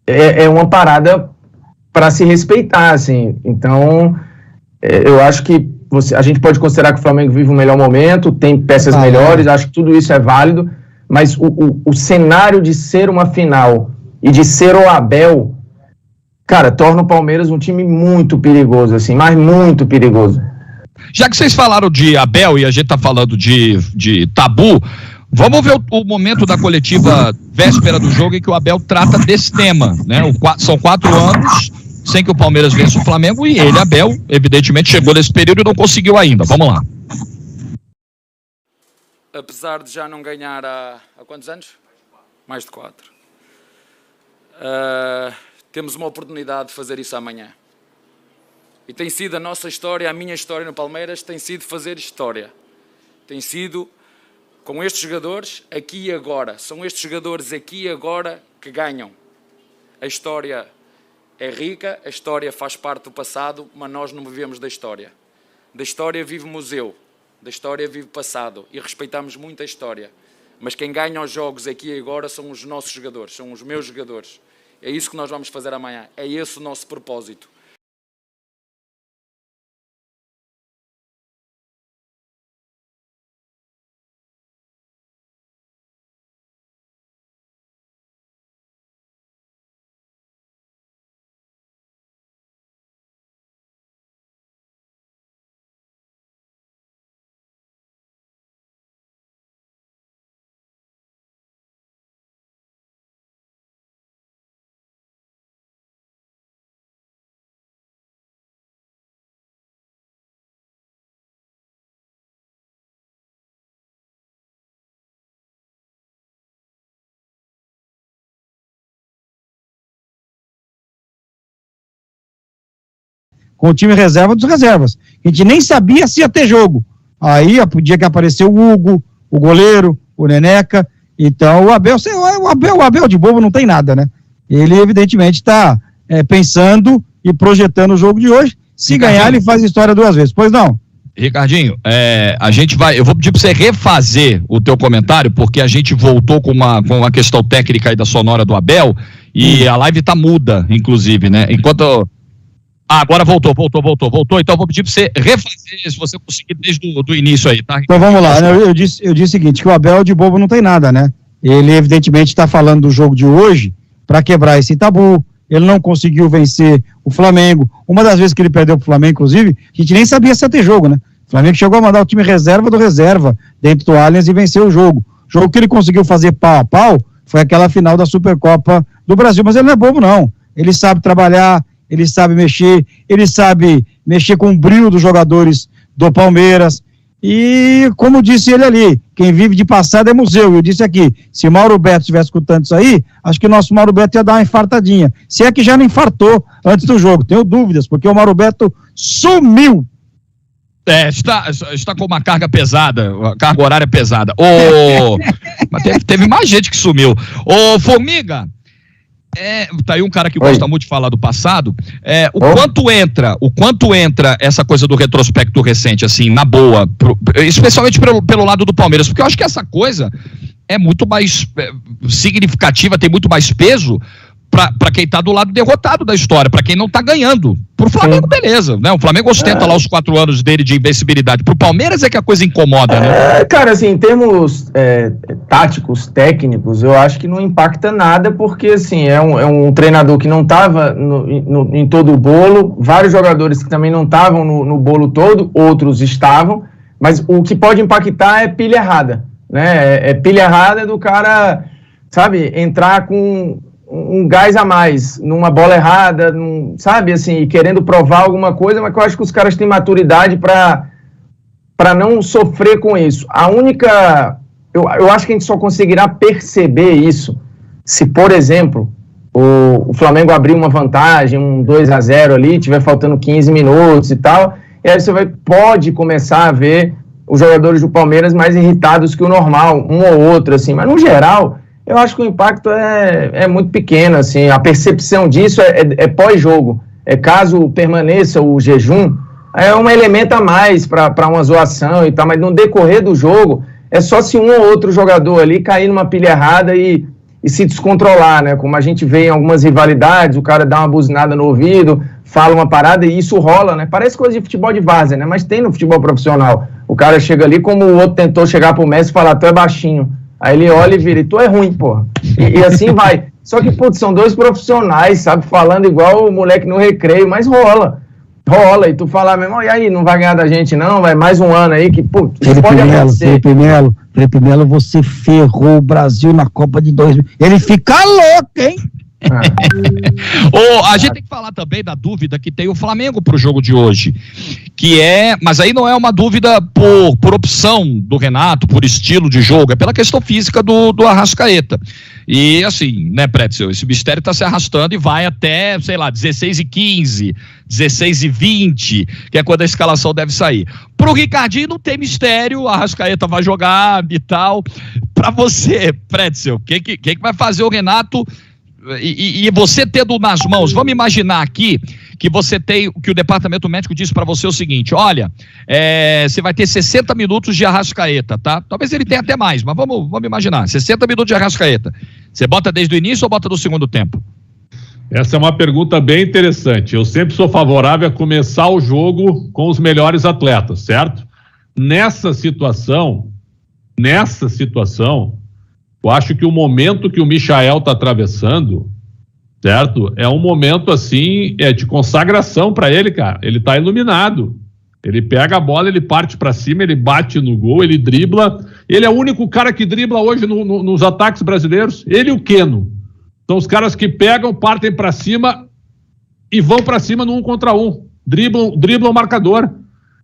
É uma parada para se respeitar, assim. Então, eu acho que a gente pode considerar que o Flamengo vive um melhor momento, tem peças melhores, acho que tudo isso é válido, mas o cenário de ser uma final e de ser o Abel, cara, torna o Palmeiras um time muito perigoso, assim, mas muito perigoso. Já que vocês falaram de Abel e a gente tá falando de tabu, vamos ver o momento da coletiva véspera do jogo em que o Abel trata desse tema, né? São 4 anos sem que o Palmeiras vença o Flamengo e ele, Abel, evidentemente chegou nesse período e não conseguiu ainda. Vamos lá. Apesar de já não ganhar há quantos anos? Mais de 4. Temos uma oportunidade de fazer isso amanhã. E tem sido a nossa história, a minha história no Palmeiras, tem sido fazer história. Tem sido com estes jogadores aqui e agora. São estes jogadores aqui e agora que ganham. A história é rica, a história faz parte do passado, mas nós não vivemos da história. Da história vive o museu, da história vive o passado e respeitamos muito a história. Mas quem ganha os jogos aqui e agora são os nossos jogadores, são os meus jogadores. É isso que nós vamos fazer amanhã, é esse o nosso propósito. Com o time reserva dos reservas. A gente nem sabia se ia ter jogo. Aí podia que apareceu o Hugo, o goleiro, o Neneca. Então o Abel de bobo não tem nada, né? Ele evidentemente está pensando e projetando o jogo de hoje. Se ganhar, ele faz história 2 vezes. Pois não? Ricardinho, eu vou pedir para você refazer o teu comentário, porque a gente voltou com uma questão técnica aí da sonora do Abel, e a live tá muda, inclusive, né? Enquanto... agora voltou, então eu vou pedir para você refazer, se você conseguir desde o início aí, tá? Então vamos lá, eu disse o seguinte, que o Abel de bobo não tem nada, né? Ele evidentemente está falando do jogo de hoje para quebrar esse tabu. Ele não conseguiu vencer o Flamengo. Uma das vezes que ele perdeu pro Flamengo, inclusive, a gente nem sabia se ia ter jogo, né? O Flamengo chegou a mandar o time reserva do reserva dentro do Allianz e venceu o jogo. O jogo que ele conseguiu fazer pau a pau foi aquela final da Supercopa do Brasil, mas ele não é bobo, não. Ele sabe trabalhar, ele sabe mexer com o brilho dos jogadores do Palmeiras, e como disse ele ali, quem vive de passado é museu. Eu disse aqui, se Mauro Beto estivesse escutando isso aí, acho que o nosso Mauro Beto ia dar uma infartadinha, se é que já não infartou antes do jogo, tenho dúvidas, porque o Mauro Beto sumiu. Está com uma carga pesada, uma carga horária pesada. Mas teve mais gente que sumiu. Formiga, tá aí um cara que gosta muito de falar do passado. O quanto entra essa coisa do retrospecto recente, assim, na boa, especialmente pelo lado do Palmeiras, porque eu acho que essa coisa é muito mais significativa, tem muito mais peso para quem tá do lado derrotado da história, para quem não tá ganhando. Pro Flamengo, beleza, né? O Flamengo ostenta lá os 4 anos dele de invencibilidade. Pro Palmeiras é que a coisa incomoda, né? Cara, assim, em termos táticos, técnicos, eu acho que não impacta nada, porque, assim, é um treinador que não tava em todo o bolo, vários jogadores que também não estavam no bolo todo, outros estavam, mas o que pode impactar é pilha errada, né? Pilha errada do cara, sabe, entrar com um gás a mais, numa bola errada, sabe, assim, querendo provar alguma coisa, mas que eu acho que os caras têm maturidade para não sofrer com isso. A única... Eu acho que a gente só conseguirá perceber isso se, por exemplo, o Flamengo abrir uma vantagem, um 2-0 ali, tiver faltando 15 minutos e tal, e aí você pode começar a ver os jogadores do Palmeiras mais irritados que o normal, um ou outro, assim, mas no geral... Eu acho que o impacto é muito pequeno, assim, a percepção disso é pós-jogo. Caso permaneça o jejum, é um elemento a mais para uma zoação e tal, mas no decorrer do jogo, é só se um ou outro jogador ali cair numa pilha errada e se descontrolar, né? Como a gente vê em algumas rivalidades, o cara dá uma buzinada no ouvido, fala uma parada e isso rola, né? Parece coisa de futebol de várzea, né? Mas tem no futebol profissional. O cara chega ali como o outro tentou chegar pro Messi e falar, tu é baixinho. Aí ele olha e vira, e tu é ruim, porra. E assim vai. Só que, putz, são 2 profissionais, sabe? Falando igual o moleque no recreio, mas rola. rola, e tu falar mesmo, e aí, não vai ganhar da gente não, vai mais um ano aí que, pô, isso pode acontecer. Felipe Melo, você ferrou o Brasil na Copa de 2000. Ele fica louco, hein? A gente tem que falar também da dúvida que tem o Flamengo pro jogo de hoje, mas aí não é uma dúvida por opção do Renato, por estilo de jogo, é pela questão física do Arrascaeta. E assim, né, Pretzel, esse mistério tá se arrastando e vai até, sei lá, 16h15, 16h20, que é quando a escalação deve sair. Pro Ricardinho não tem mistério, o Arrascaeta vai jogar e tal. Pra você, Pretzel, o que vai fazer o Renato? E você tendo nas mãos, vamos imaginar aqui que você tem, que o departamento médico disse para você o seguinte, olha, você vai ter 60 minutos de Arrascaeta, tá? Talvez ele tenha até mais, mas vamos imaginar, 60 minutos de Arrascaeta. Você bota desde o início ou bota do segundo tempo? Essa é uma pergunta bem interessante. Eu sempre sou favorável a começar o jogo com os melhores atletas, certo? Nessa situação, eu acho que o momento que o Michael está atravessando, certo? É um momento, assim, de consagração para ele, cara. Ele está iluminado. Ele pega a bola, ele parte para cima, ele bate no gol, ele dribla. Ele é o único cara que dribla hoje nos ataques brasileiros. Ele e o Keno. São os caras que pegam, partem para cima e vão para cima no 1 contra 1. Driblam o marcador.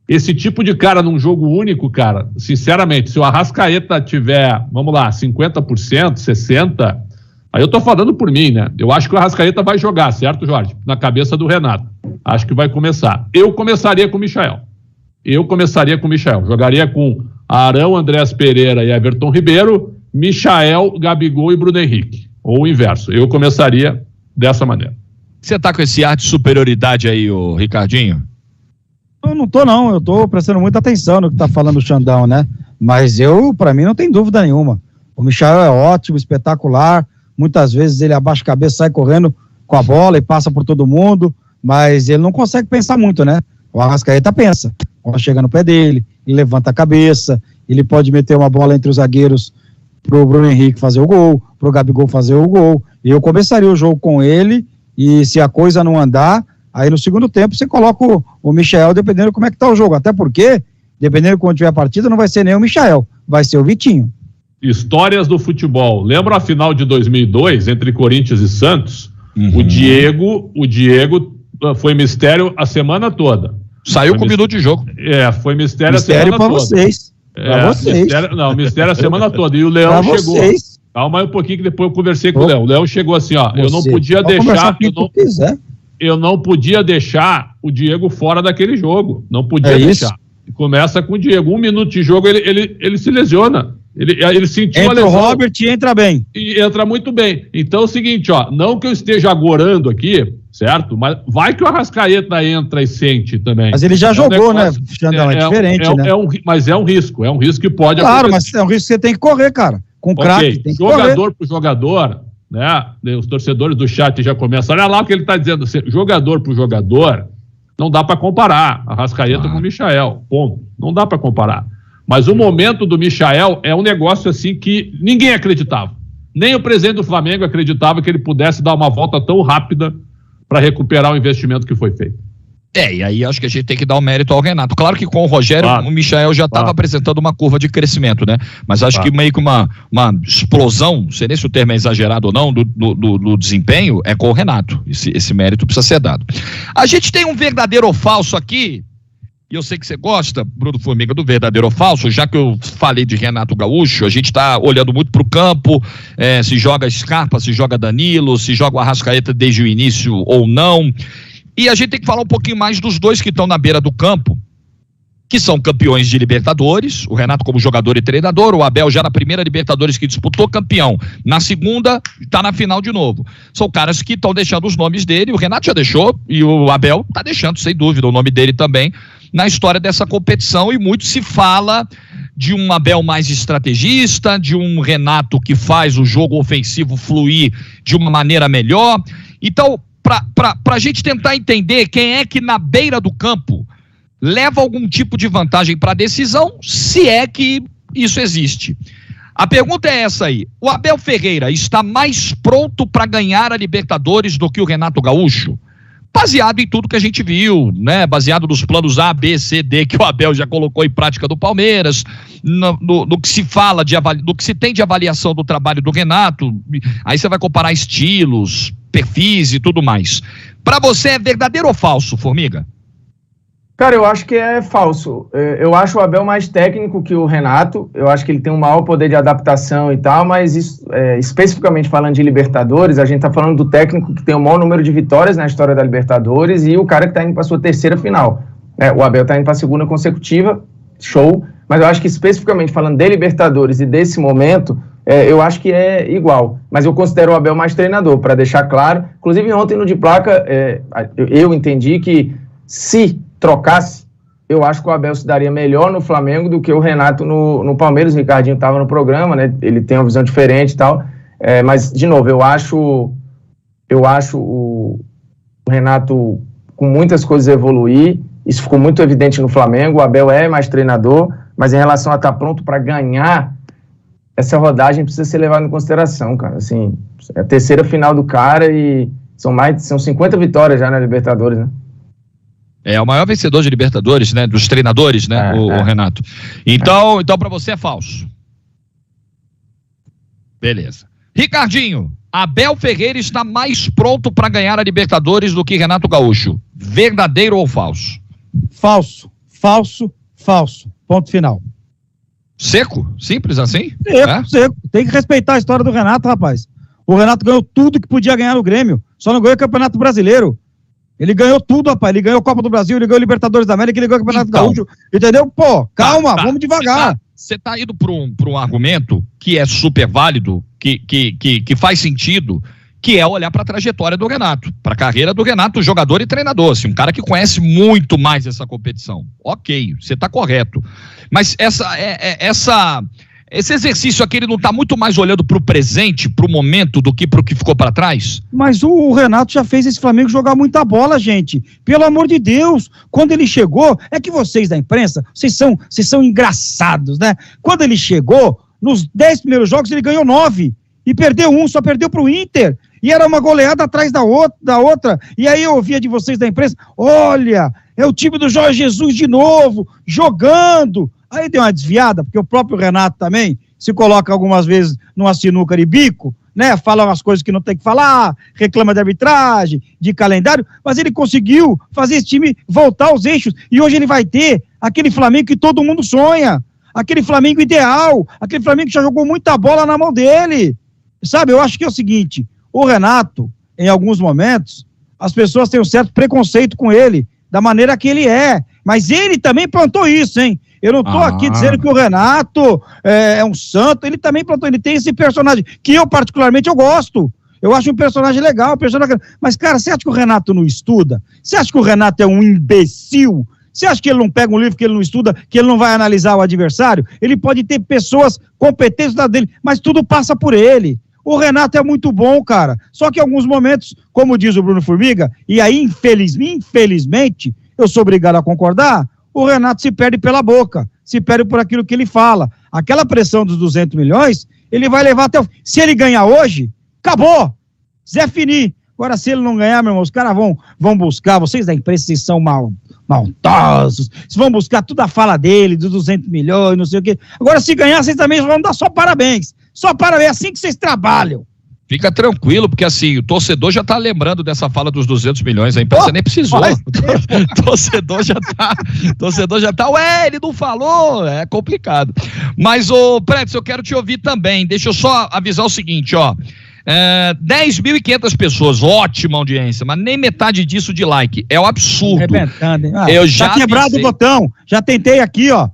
Esse tipo de cara num jogo único, cara, sinceramente, se o Arrascaeta tiver, vamos lá, 50%, 60%, aí eu tô falando por mim, né? Eu acho que o Arrascaeta vai jogar, certo, Jorge? Na cabeça do Renato. Acho que vai começar. Eu começaria com o Michael. Jogaria com Arão, Andrés Pereira e Everton Ribeiro, Michael, Gabigol e Bruno Henrique. Ou o inverso. Eu começaria dessa maneira. Você tá com esse ar de superioridade aí, ô Ricardinho? Eu não tô, não. Eu tô prestando muita atenção no que tá falando o Xandão, né? Mas pra mim, não tem dúvida nenhuma. O Michael é ótimo, espetacular. Muitas vezes ele abaixa a cabeça, sai correndo com a bola e passa por todo mundo, mas ele não consegue pensar muito, né? O Arrascaeta pensa. Quando chega no pé dele, ele levanta a cabeça, ele pode meter uma bola entre os zagueiros pro Bruno Henrique fazer o gol, pro Gabigol fazer o gol. E eu começaria o jogo com ele, e se a coisa não andar, aí no segundo tempo você coloca o Michael, dependendo de como é que tá o jogo. Até porque, dependendo de quando tiver a partida, não vai ser nem o Michael, vai ser o Vitinho. Histórias do futebol. Lembra a final de 2002, entre Corinthians e Santos? Uhum. O Diego foi mistério a semana toda. Saiu com um minuto de jogo. Foi mistério a semana toda. Vocês. Pra vocês. Mistério a semana toda. E o Leão chegou. Vocês. Calma aí um pouquinho que depois eu conversei com o Leão. O Leão chegou assim, ó, eu não podia deixar... Eu não podia deixar o Diego fora daquele jogo. Não podia deixar. Isso? Começa com o Diego. 1 minuto de jogo, ele se lesiona. Ele sentiu a lesão. Entra o Robert e entra bem. E entra muito bem. Então é o seguinte, ó, não que eu esteja agorando aqui, certo? Mas vai que o Arrascaeta entra e sente também. Mas ele já jogou, né? É diferente, né? Mas é um risco que pode acontecer. Claro, mas é um risco que você tem que correr, cara. Com craque, tem que correr. Jogador por jogador... né? Os torcedores do chat já começam, olha lá o que ele está dizendo, jogador por jogador, não dá para comparar Arrascaeta com o Michael, ponto, não dá para comparar, mas o momento do Michael é um negócio assim que ninguém acreditava, nem o presidente do Flamengo acreditava que ele pudesse dar uma volta tão rápida para recuperar o investimento que foi feito. E aí acho que a gente tem que dar o mérito ao Renato. Claro que com o Rogério, o Michael já estava apresentando uma curva de crescimento, né? Mas acho que meio que uma explosão, não sei nem se o termo é exagerado ou não, do desempenho, é com o Renato. Esse mérito precisa ser dado. A gente tem um verdadeiro ou falso aqui, e eu sei que você gosta, Bruno Formiga, do verdadeiro ou falso, já que eu falei de Renato Gaúcho, a gente está olhando muito para o campo, se joga Scarpa, se joga Danilo, se joga o Arrascaeta desde o início ou não. E a gente tem que falar um pouquinho mais dos dois que estão na beira do campo, que são campeões de Libertadores, o Renato como jogador e treinador, o Abel já na primeira Libertadores que disputou, campeão. Na segunda, está na final de novo. São caras que estão deixando os nomes dele, o Renato já deixou, e o Abel está deixando, sem dúvida, o nome dele também, na história dessa competição, e muito se fala de um Abel mais estrategista, de um Renato que faz o jogo ofensivo fluir de uma maneira melhor. Então, para a gente tentar entender quem é que na beira do campo leva algum tipo de vantagem para a decisão, se é que isso existe. A pergunta é essa aí: o Abel Ferreira está mais pronto para ganhar a Libertadores do que o Renato Gaúcho? baseado em tudo que a gente viu, né? Baseado nos planos A, B, C, D que o Abel já colocou em prática do Palmeiras, no que se fala do que se tem de avaliação do trabalho do Renato. Aí você vai comparar estilos, perfis e tudo mais. Para você é verdadeiro ou falso, Formiga? Cara, eu acho que é falso. Eu acho o Abel mais técnico que o Renato. Eu acho que ele tem um maior poder de adaptação e tal, mas isso, especificamente falando de Libertadores, a gente tá falando do técnico que tem o maior número de vitórias na história da Libertadores e o cara que tá indo para sua terceira final. O Abel tá indo para a segunda consecutiva, show, mas eu acho que especificamente falando de Libertadores e desse momento, eu acho que é igual. Mas eu considero o Abel mais treinador, para deixar claro. Inclusive ontem no De Placa, eu entendi que se trocasse, eu acho que o Abel se daria melhor no Flamengo do que o Renato no Palmeiras. O Ricardinho estava no programa, né? Ele tem uma visão diferente e tal. Mas, de novo, eu acho o Renato com muitas coisas a evoluir. Isso ficou muito evidente no Flamengo. O Abel é mais treinador, mas em relação a estar pronto para ganhar, essa rodagem precisa ser levada em consideração, cara. Assim, é a terceira final do cara e são 50 vitórias já na Libertadores, né? É o maior vencedor de Libertadores, né? Dos treinadores, né? O Renato. Então para você é falso. Beleza. Ricardinho, Abel Ferreira está mais pronto para ganhar a Libertadores do que Renato Gaúcho. Verdadeiro ou falso? Falso. Falso. Falso. Ponto final. Seco? Simples assim? Seco. Tem que respeitar a história do Renato, rapaz. O Renato ganhou tudo que podia ganhar no Grêmio. Só não ganhou o Campeonato Brasileiro. Ele ganhou tudo, rapaz. Ele ganhou a Copa do Brasil, ele ganhou a Libertadores da América, ele ganhou o Campeonato Gaúcho. Entendeu? Pô, calma, vamos devagar. Você tá indo para um argumento que é super válido, que faz sentido, que é olhar para a trajetória do Renato, para a carreira do Renato, jogador e treinador, assim, um cara que conhece muito mais essa competição. Ok, você tá correto. Mas esse exercício aqui, ele não está muito mais olhando para o presente, para o momento, do que para o que ficou para trás? Mas o Renato já fez esse Flamengo jogar muita bola, gente. Pelo amor de Deus. Quando ele chegou, é que vocês da imprensa, vocês são engraçados, né? Quando ele chegou, nos 10 primeiros jogos, ele ganhou 9. E perdeu um, só perdeu para o Inter. E era uma goleada atrás da outra. E aí eu ouvia de vocês da imprensa, olha, é o time do Jorge Jesus de novo, jogando. Aí deu uma desviada, porque o próprio Renato também se coloca algumas vezes numa sinuca de bico, né? Fala umas coisas que não tem que falar, reclama de arbitragem, de calendário, mas ele conseguiu fazer esse time voltar aos eixos. E hoje ele vai ter aquele Flamengo que todo mundo sonha, aquele Flamengo ideal, aquele Flamengo que já jogou muita bola na mão dele. Sabe, eu acho que é o seguinte, o Renato, em alguns momentos, as pessoas têm um certo preconceito com ele, da maneira que ele é, mas ele também plantou isso, hein? Eu não estou aqui dizendo que o Renato é um santo, ele também plantou, ele tem esse personagem, que eu particularmente eu gosto, eu acho um personagem legal, mas cara, você acha que o Renato não estuda? Você acha que o Renato é um imbecil? Você acha que ele não pega um livro, que ele não estuda, que ele não vai analisar o adversário? Ele pode ter pessoas competentes da dele, mas tudo passa por ele. O Renato é muito bom, cara, só que em alguns momentos, como diz o Bruno Formiga, e aí infelizmente, eu sou obrigado a concordar, o Renato se perde pela boca, se perde por aquilo que ele fala. Aquela pressão dos 200 milhões, ele vai levar até o... Se ele ganhar hoje, acabou. Zé Fini. Agora, se ele não ganhar, meu irmão, os caras vão buscar, vocês da imprensa, vocês são maldosos, vocês vão buscar toda a fala dele, dos 200 milhões, não sei o quê. Agora, se ganhar, vocês também vão dar só parabéns. Só parabéns, é assim que vocês trabalham. Fica tranquilo, porque assim, o torcedor já tá lembrando dessa fala dos 200 milhões, a imprensa nem precisou. Torcedor já tá, ué, ele não falou, é complicado. Mas, Prédio, eu quero te ouvir também, deixa eu só avisar o seguinte, 10.500 pessoas, ótima audiência, mas nem metade disso de like, é um absurdo. Arrebentando, hein? Eu já tá quebrado o botão, já tentei aqui, ó.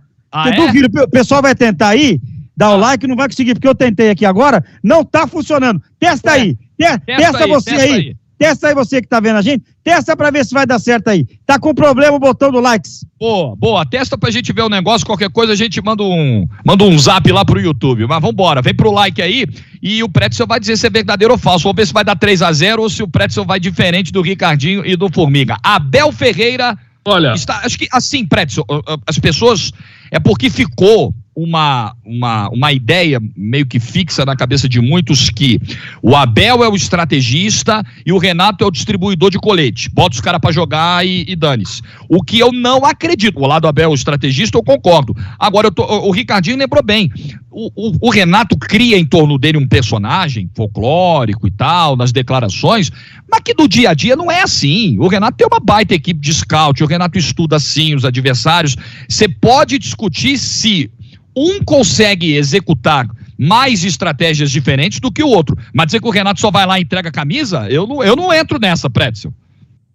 Duvido, o pessoal vai tentar aí, dá o like, não vai conseguir, porque eu tentei aqui agora, não tá funcionando. Testa aí. Testa aí. Testa aí você que tá vendo a gente. Testa pra ver se vai dar certo aí. Tá com problema o botão do likes. Boa. Testa pra gente ver o negócio. Qualquer coisa a gente manda um zap lá pro YouTube. Mas vambora. Vem pro like aí. E o Prédio vai dizer se é verdadeiro ou falso. Vamos ver se vai dar 3-0 ou se o Prédio vai diferente do Ricardinho e do Formiga. Abel Ferreira. Olha. Acho que assim, Prédio, as pessoas. É porque ficou uma ideia meio que fixa na cabeça de muitos que o Abel é o estrategista e o Renato é o distribuidor de colete. Bota os caras pra jogar e dane-se. O que eu não acredito. O lado Abel é o estrategista, eu concordo. Agora, o Ricardinho lembrou bem. O Renato cria em torno dele um personagem folclórico e tal, nas declarações, mas que no dia a dia não é assim. O Renato tem uma baita equipe de scout, o Renato estuda sim os adversários. Você pode discutir se um consegue executar mais estratégias diferentes do que o outro, mas dizer que o Renato só vai lá e entrega a camisa, eu não entro nessa, Pretzel.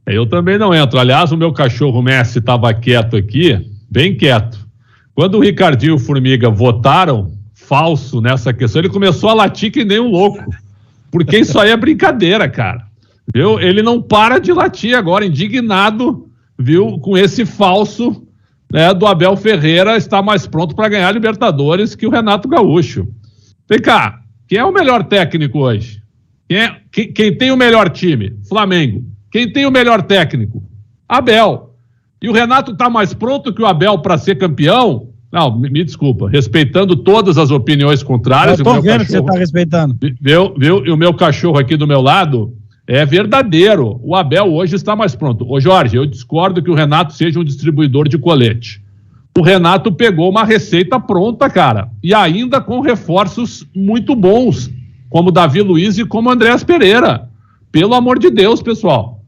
Eu também não entro. Aliás, o meu cachorro Messi estava quieto aqui, bem quieto. Quando o Ricardinho e o Formiga votaram falso nessa questão, ele começou a latir que nem um louco, porque isso aí é brincadeira, cara. Viu? Ele não para de latir agora, indignado, viu, com esse falso, né, do Abel Ferreira está mais pronto para ganhar a Libertadores que o Renato Gaúcho. Vem cá, quem é o melhor técnico hoje? Quem tem o melhor time? Flamengo. Quem tem o melhor técnico? Abel. E o Renato está mais pronto que o Abel para ser campeão? Não, me desculpa, respeitando todas as opiniões contrárias. Eu tô vendo que você está respeitando. Viu? E o meu cachorro aqui do meu lado é verdadeiro. O Abel hoje está mais pronto. Ô Jorge, eu discordo que o Renato seja um distribuidor de colete. O Renato pegou uma receita pronta, cara, e ainda com reforços muito bons, como Davi Luiz e como Andréas Pereira. Pelo amor de Deus, pessoal.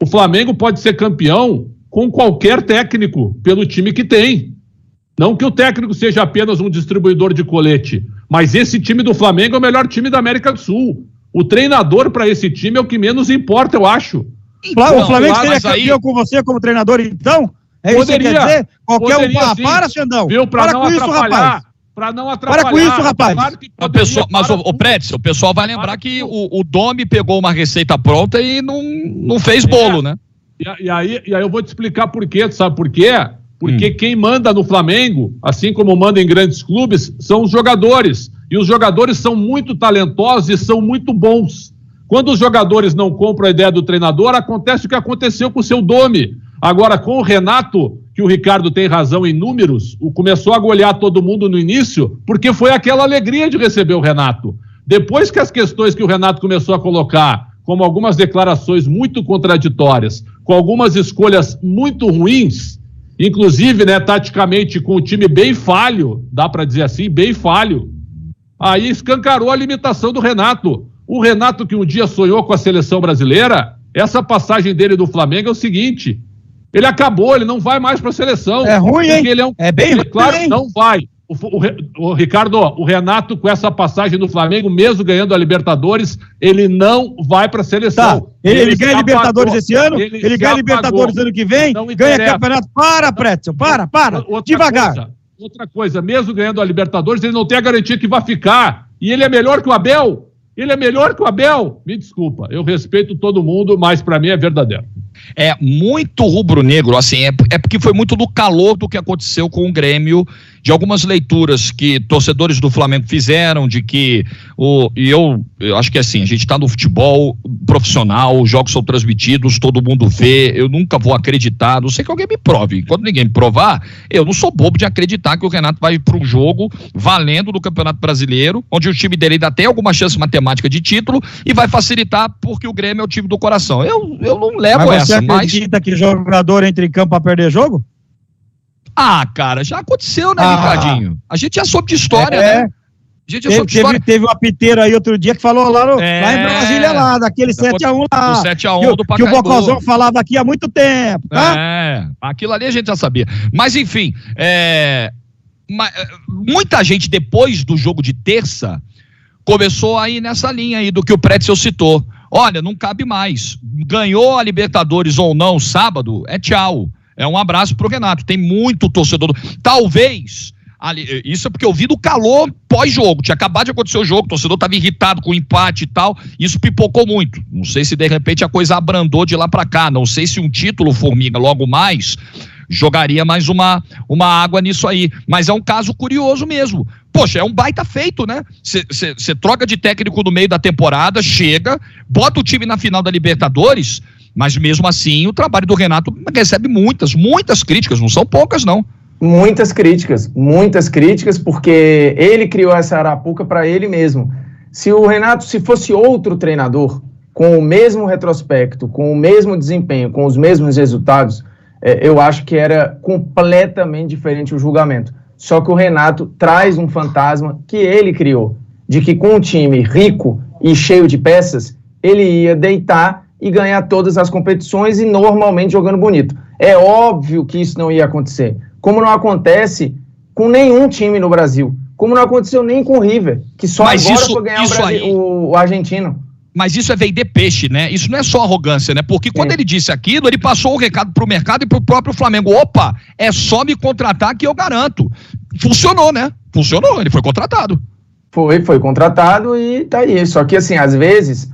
O Flamengo pode ser campeão com qualquer técnico, pelo time que tem. Não que o técnico seja apenas um distribuidor de colete, mas esse time do Flamengo é o melhor time da América do Sul. O treinador para esse time é o que menos importa, eu acho. Então, o Flamengo seria campeão com você como treinador, então? É poderia, isso que quer dizer? Qualquer poderia, um para, Xandão. Viu? Para não atrapalhar. Para não atrapalhar. Para com isso, rapaz. Mas o Pretzel, o pessoal vai lembrar que o Domi pegou uma receita pronta e não fez bolo, né? E aí eu vou te explicar por quê, sabe por quê? Porque quem manda no Flamengo, assim como manda em grandes clubes, são os jogadores. E os jogadores são muito talentosos e são muito bons. Quando os jogadores não compram a ideia do treinador, acontece o que aconteceu com o seu Domi. Agora, com o Renato, que o Ricardo tem razão em números, começou a golear todo mundo no início, porque foi aquela alegria de receber o Renato. Depois que as questões que o Renato começou a colocar, como algumas declarações muito contraditórias, com algumas escolhas muito ruins, inclusive, né, taticamente, com o time bem falho, dá para dizer assim, bem falho, aí escancarou a limitação do Renato. O Renato, que um dia sonhou com a seleção brasileira, essa passagem dele do Flamengo é o seguinte: ele acabou, ele não vai mais para a seleção. É ruim, hein? Ele é bem ruim. Claro, não vai. O Ricardo, o Renato, com essa passagem do Flamengo, mesmo ganhando a Libertadores, ele não vai para a seleção. Tá. Ele ganha a Libertadores esse ano? Ele ganha a Libertadores ano que vem? Ganha campeonato? Para, Pretzel, para. Devagar. Outra coisa, mesmo ganhando a Libertadores, ele não tem a garantia que vai ficar. E ele é melhor que o Abel? Ele é melhor que o Abel? Me desculpa, eu respeito todo mundo, mas para mim é verdadeiro. É muito rubro-negro, assim, é porque foi muito do calor do que aconteceu com o Grêmio, de algumas leituras que torcedores do Flamengo fizeram, de que eu acho que assim, a gente está no futebol profissional, os jogos são transmitidos, todo mundo vê, eu nunca vou acreditar, a não sei que alguém me prove, quando ninguém me provar, eu não sou bobo de acreditar que o Renato vai para um jogo valendo do Campeonato Brasileiro, onde o time dele ainda tem alguma chance matemática de título e vai facilitar porque o Grêmio é o time do coração. Eu não levo essa. Você acredita que jogador entra em campo para perder jogo? Ah, cara, já aconteceu, né, Ricardinho? A gente já soube de história, né? A gente já soube de história. Teve um apiteiro aí outro dia que falou lá em Brasília, lá, daquele 7-1 lá. O 7-1 do Pacaembu. Que o Bocozão falava aqui há muito tempo, tá? Aquilo ali a gente já sabia. Mas, enfim, muita gente, depois do jogo de terça, começou a ir nessa linha aí do que o Pretzel citou. Olha, não cabe mais. Ganhou a Libertadores ou não sábado, tchau. É um abraço pro Renato. Tem muito torcedor. Talvez, isso é porque eu vi do calor pós-jogo. Tinha acabado de acontecer o jogo, o torcedor estava irritado com o empate e tal. Isso pipocou muito. Não sei se de repente a coisa abrandou de lá para cá. Não sei se um título, Formiga, logo mais, jogaria mais uma água nisso aí. Mas é um caso curioso mesmo. Poxa, é um baita feito, né? Você troca de técnico no meio da temporada, chega, bota o time na final da Libertadores, mas mesmo assim o trabalho do Renato recebe muitas críticas, não são poucas não. Muitas críticas, porque ele criou essa arapuca para ele mesmo. Se o Renato, se fosse outro treinador, com o mesmo retrospecto, com o mesmo desempenho, com os mesmos resultados, eu acho que era completamente diferente o julgamento. Só que o Renato traz um fantasma que ele criou, de que com um time rico e cheio de peças, ele ia deitar e ganhar todas as competições e normalmente jogando bonito. É óbvio que isso não ia acontecer, como não acontece com nenhum time no Brasil, como não aconteceu nem com o River, que só agora foi ganhar o argentino. Mas isso é vender peixe, né? Isso não é só arrogância, né? Porque quando ele disse aquilo, ele passou o recado pro mercado e pro próprio Flamengo. Opa, é só me contratar que eu garanto. Funcionou, né? Funcionou, ele foi contratado. Foi contratado e tá aí. Só que assim, às vezes,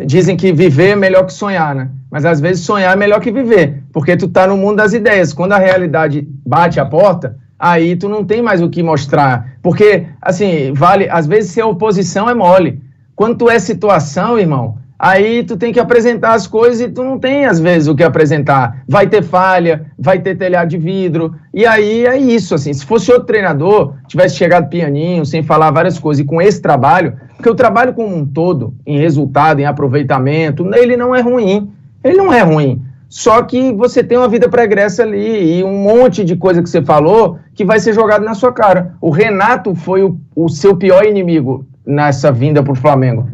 dizem que viver é melhor que sonhar, né? Mas às vezes sonhar é melhor que viver, porque tu tá no mundo das ideias. Quando a realidade bate a porta, aí tu não tem mais o que mostrar. Porque, assim, às vezes ser oposição é mole. Quando tu é situação, irmão, aí tu tem que apresentar as coisas e tu não tem, às vezes, o que apresentar. Vai ter falha, vai ter telhado de vidro, e aí é isso, assim. Se fosse outro treinador, tivesse chegado pianinho, sem falar várias coisas, e com esse trabalho, porque o trabalho como um todo, em resultado, em aproveitamento, ele não é ruim. Ele não é ruim. Só que você tem uma vida pregressa ali e um monte de coisa que você falou que vai ser jogado na sua cara. O Renato foi o seu pior inimigo nessa vinda pro Flamengo.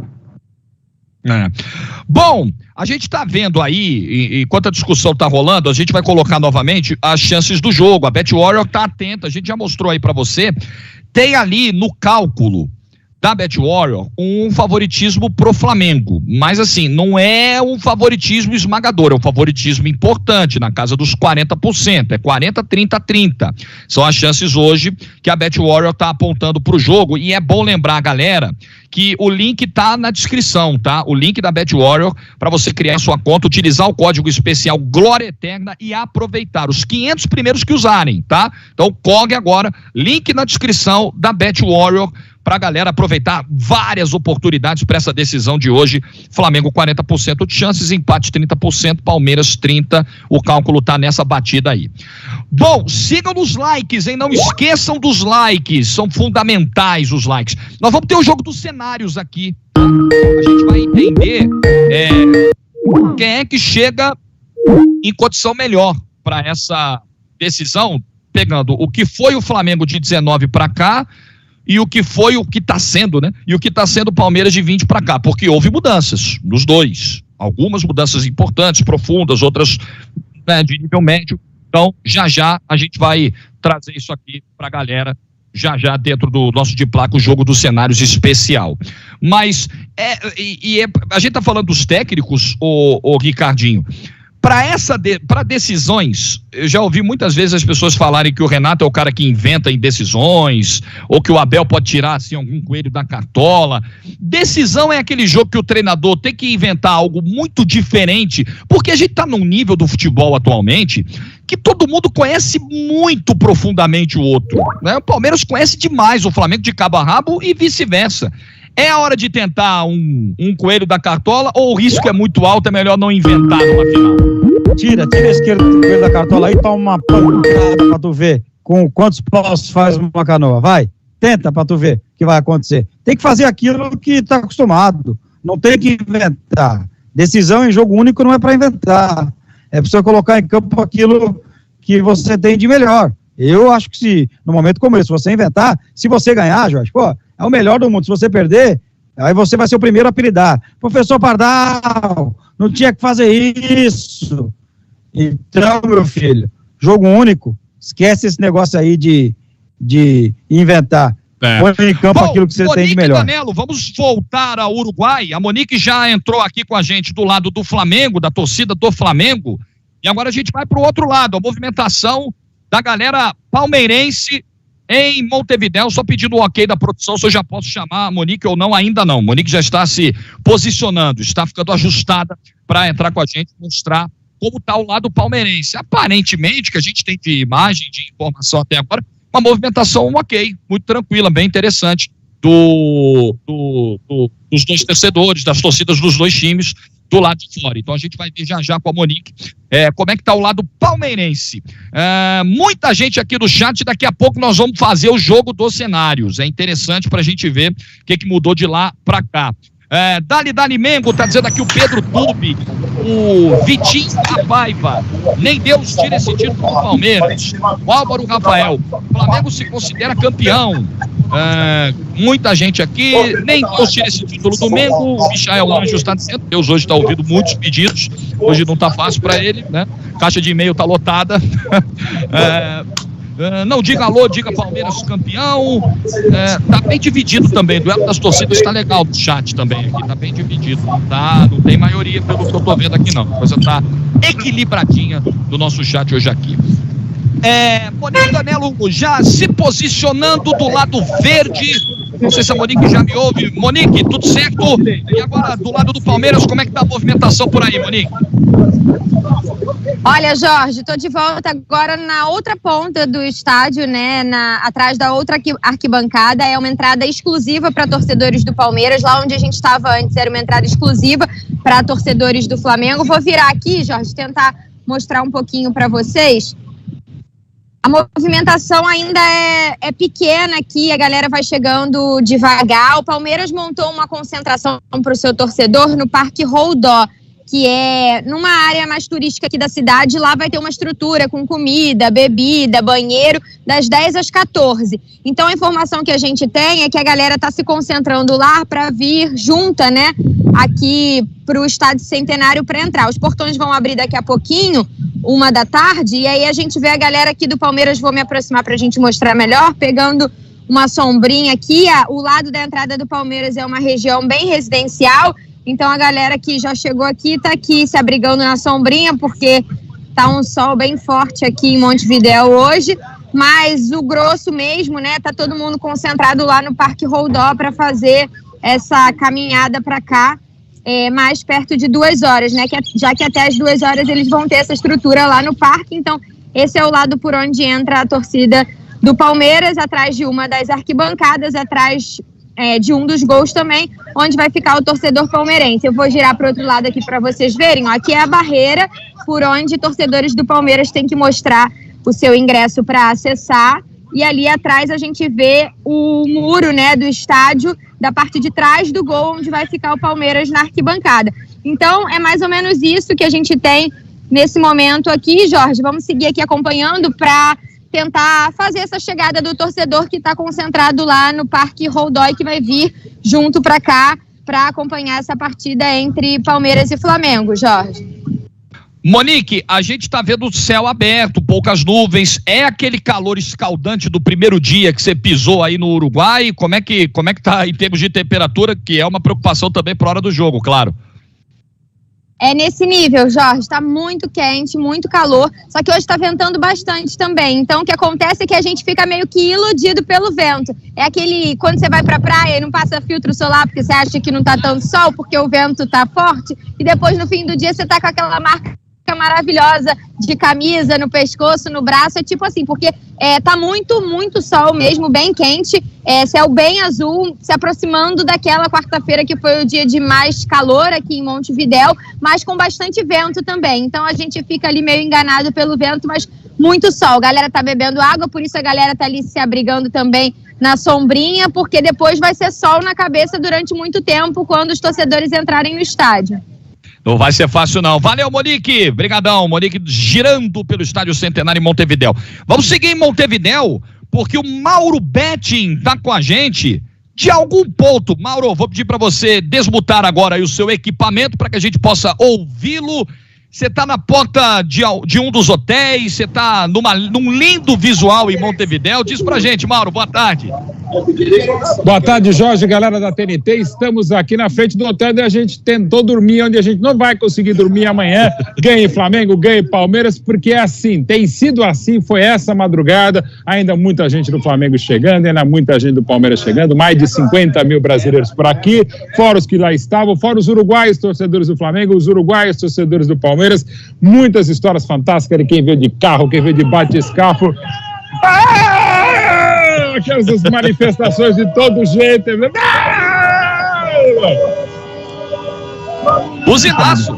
Bom, a gente tá vendo aí, enquanto a discussão tá rolando, a gente vai colocar novamente as chances do jogo. A Bet Warrior tá atenta, a gente já mostrou aí pra você. Tem ali no cálculo da Bet Warrior um favoritismo pro Flamengo, mas assim, não é um favoritismo esmagador, é um favoritismo importante, na casa dos 40%, é 40, 30, 30. São as chances hoje que a Bet Warrior tá apontando pro jogo, e é bom lembrar, galera, que o link tá na descrição, tá? O link da Bet Warrior para você criar sua conta, utilizar o código especial Glória Eterna e aproveitar os 500 primeiros que usarem, tá? Então corre agora, link na descrição da Bet Warrior para a galera aproveitar várias oportunidades para essa decisão de hoje. Flamengo 40% de chances, empate 30%, Palmeiras 30%, o cálculo tá nessa batida aí. Bom, sigam nos likes, hein? Não esqueçam dos likes, são fundamentais os likes. Nós vamos ter o jogo dos cenários aqui, tá? A gente vai entender quem é que chega em condição melhor para essa decisão, pegando o que foi o Flamengo de 19 para cá, e o que foi, o que está sendo, né? E o que está sendo o Palmeiras de 20 para cá, porque houve mudanças nos dois. Algumas mudanças importantes, profundas, outras, né, de nível médio. Então, já a gente vai trazer isso aqui para a galera, já dentro do nosso de placa, o jogo dos cenários especial. Mas, a gente está falando dos técnicos, o Ricardinho. Para decisões, eu já ouvi muitas vezes as pessoas falarem que o Renato é o cara que inventa indecisões, ou que o Abel pode tirar assim algum coelho da cartola. Decisão é aquele jogo que o treinador tem que inventar algo muito diferente, porque a gente está num nível do futebol atualmente que todo mundo conhece muito profundamente o outro, né? O Palmeiras conhece demais o Flamengo de cabo a rabo e vice-versa. É a hora de tentar um coelho da cartola, ou o risco é muito alto, é melhor não inventar numa final? Tira a esquerda do coelho da cartola aí, toma uma pancada pra tu ver com quantos paus faz uma canoa. Vai, tenta pra tu ver o que vai acontecer. Tem que fazer aquilo que tá acostumado, não tem que inventar. Decisão em jogo único não é pra inventar, é pra você colocar em campo aquilo que você tem de melhor. Eu acho que se, no momento como esse, você inventar, se você ganhar, Jorge, pô, é o melhor do mundo. Se você perder, aí você vai ser o primeiro a apelidar. Professor Pardal, não tinha que fazer isso. Então, meu filho, jogo único, esquece esse negócio aí de inventar. Põe em campo aquilo que você tem de melhor. Danelo, vamos voltar ao Uruguai. A Monique já entrou aqui com a gente do lado do Flamengo, da torcida do Flamengo. E agora a gente vai para o outro lado, a movimentação da galera palmeirense em Montevidéu, só pedindo o ok da produção, se eu já posso chamar a Monique ou não, ainda não. Monique já está se posicionando, está ficando ajustada para entrar com a gente, mostrar como está o lado palmeirense. Aparentemente, que a gente tem de imagem, de informação até agora, uma movimentação ok, muito tranquila, bem interessante dos dois torcedores, das torcidas dos dois times, do lado de fora. Então a gente vai ver já com a Monique como é que tá o lado palmeirense. Muita gente aqui do chat, daqui a pouco nós vamos fazer o jogo dos cenários. É interessante pra gente ver o que mudou de lá pra cá. Dali Mengo, tá dizendo aqui o Pedro Tubi, o Vitinho da Paiva, nem Deus tira esse título do Palmeiras. O Álvaro Rafael, o Flamengo se considera campeão. Muita gente aqui, nem Deus tira esse título do Mengo. O Michael Anjos está dizendo, Deus hoje está ouvindo muitos pedidos, hoje não tá fácil para ele, né? Caixa de e-mail tá lotada. Não diga alô, diga Palmeiras campeão. Tá bem dividido também. O duelo das torcidas tá legal no chat também aqui. Tá bem dividido. Não tem maioria pelo que eu tô vendo aqui, não. A coisa tá equilibradinha do nosso chat hoje aqui. Monique Danello já se posicionando do lado verde. Não sei se a Monique já me ouve. Monique, tudo certo? E agora, do lado do Palmeiras, como é que tá a movimentação por aí, Monique? Olha, Jorge, tô de volta agora na outra ponta do estádio, né? Atrás da outra arquibancada. É uma entrada exclusiva para torcedores do Palmeiras. Lá onde a gente estava antes era uma entrada exclusiva para torcedores do Flamengo. Vou virar aqui, Jorge, tentar mostrar um pouquinho para vocês. A movimentação ainda é pequena aqui, a galera vai chegando devagar. O Palmeiras montou uma concentração para o seu torcedor no Parque Roldó, que é numa área mais turística aqui da cidade. Lá vai ter uma estrutura com comida, bebida, banheiro, das 10 às 14. Então a informação que a gente tem é que a galera está se concentrando lá para vir junta, né, aqui para o Estádio Centenário para entrar. Os portões vão abrir daqui a pouquinho, 13h, e aí a gente vê a galera aqui do Palmeiras. Vou me aproximar para a gente mostrar melhor, pegando uma sombrinha aqui. O lado da entrada do Palmeiras é uma região bem residencial, então a galera que já chegou aqui tá aqui se abrigando na sombrinha, porque tá um sol bem forte aqui em Montevidéu hoje, mas o grosso mesmo, né, tá todo mundo concentrado lá no Parque Roldó para fazer essa caminhada para cá, mais perto de 2 horas, né, já que até as 2 horas eles vão ter essa estrutura lá no parque. Então esse é o lado por onde entra a torcida do Palmeiras, atrás de uma das arquibancadas, atrás de um dos gols também, onde vai ficar o torcedor palmeirense. Eu vou girar para o outro lado aqui para vocês verem. Aqui é a barreira por onde torcedores do Palmeiras têm que mostrar o seu ingresso para acessar. E ali atrás a gente vê o muro, né, do estádio, da parte de trás do gol, onde vai ficar o Palmeiras na arquibancada. Então é mais ou menos isso que a gente tem nesse momento aqui, Jorge. Vamos seguir aqui acompanhando para tentar fazer essa chegada do torcedor que está concentrado lá no Parque Roldó e que vai vir junto para cá para acompanhar essa partida entre Palmeiras e Flamengo, Jorge. Monique, a gente está vendo o céu aberto, poucas nuvens. É aquele calor escaldante do primeiro dia que você pisou aí no Uruguai? Como é que tá em termos de temperatura, que é uma preocupação também para a hora do jogo, claro? É nesse nível, Jorge, está muito quente, muito calor, só que hoje está ventando bastante também. Então o que acontece é que a gente fica meio que iludido pelo vento. É aquele, quando você vai pra praia e não passa filtro solar porque você acha que não tá tanto sol, porque o vento tá forte, e depois no fim do dia você tá com aquela marca maravilhosa de camisa no pescoço, no braço. É tipo assim, porque tá muito, muito sol mesmo, bem quente, céu bem azul, se aproximando daquela quarta-feira que foi o dia de mais calor aqui em Montevidéu, mas com bastante vento também. Então a gente fica ali meio enganado pelo vento, mas muito sol. A galera tá bebendo água, por isso a galera tá ali se abrigando também na sombrinha, porque depois vai ser sol na cabeça durante muito tempo quando os torcedores entrarem no estádio. Não vai ser fácil, não. Valeu, Monique. Brigadão, Monique, girando pelo Estádio Centenário em Montevidéu. Vamos seguir em Montevidéu, porque o Mauro Betting tá com a gente de algum ponto. Mauro, vou pedir para você desmutar agora aí o seu equipamento para que a gente possa ouvi-lo. Você tá na porta de um dos hotéis, você tá num lindo visual em Montevidéu. Diz pra gente, Mauro, boa tarde. Boa tarde, Jorge, galera da TNT. Estamos aqui na frente do hotel e a gente tentou dormir onde a gente não vai conseguir dormir amanhã. Ganhe Flamengo, ganhe Palmeiras, porque é assim, tem sido assim, foi essa madrugada. Ainda muita gente do Flamengo chegando, ainda muita gente do Palmeiras chegando, mais de 50 mil brasileiros por aqui, fora os que lá estavam, fora os uruguaios torcedores do Flamengo, os uruguaios torcedores do Palmeiras. Muitas histórias fantásticas de quem veio de carro, quem veio de bate-escafo. Aquelas manifestações de todo jeito. Buzinaço.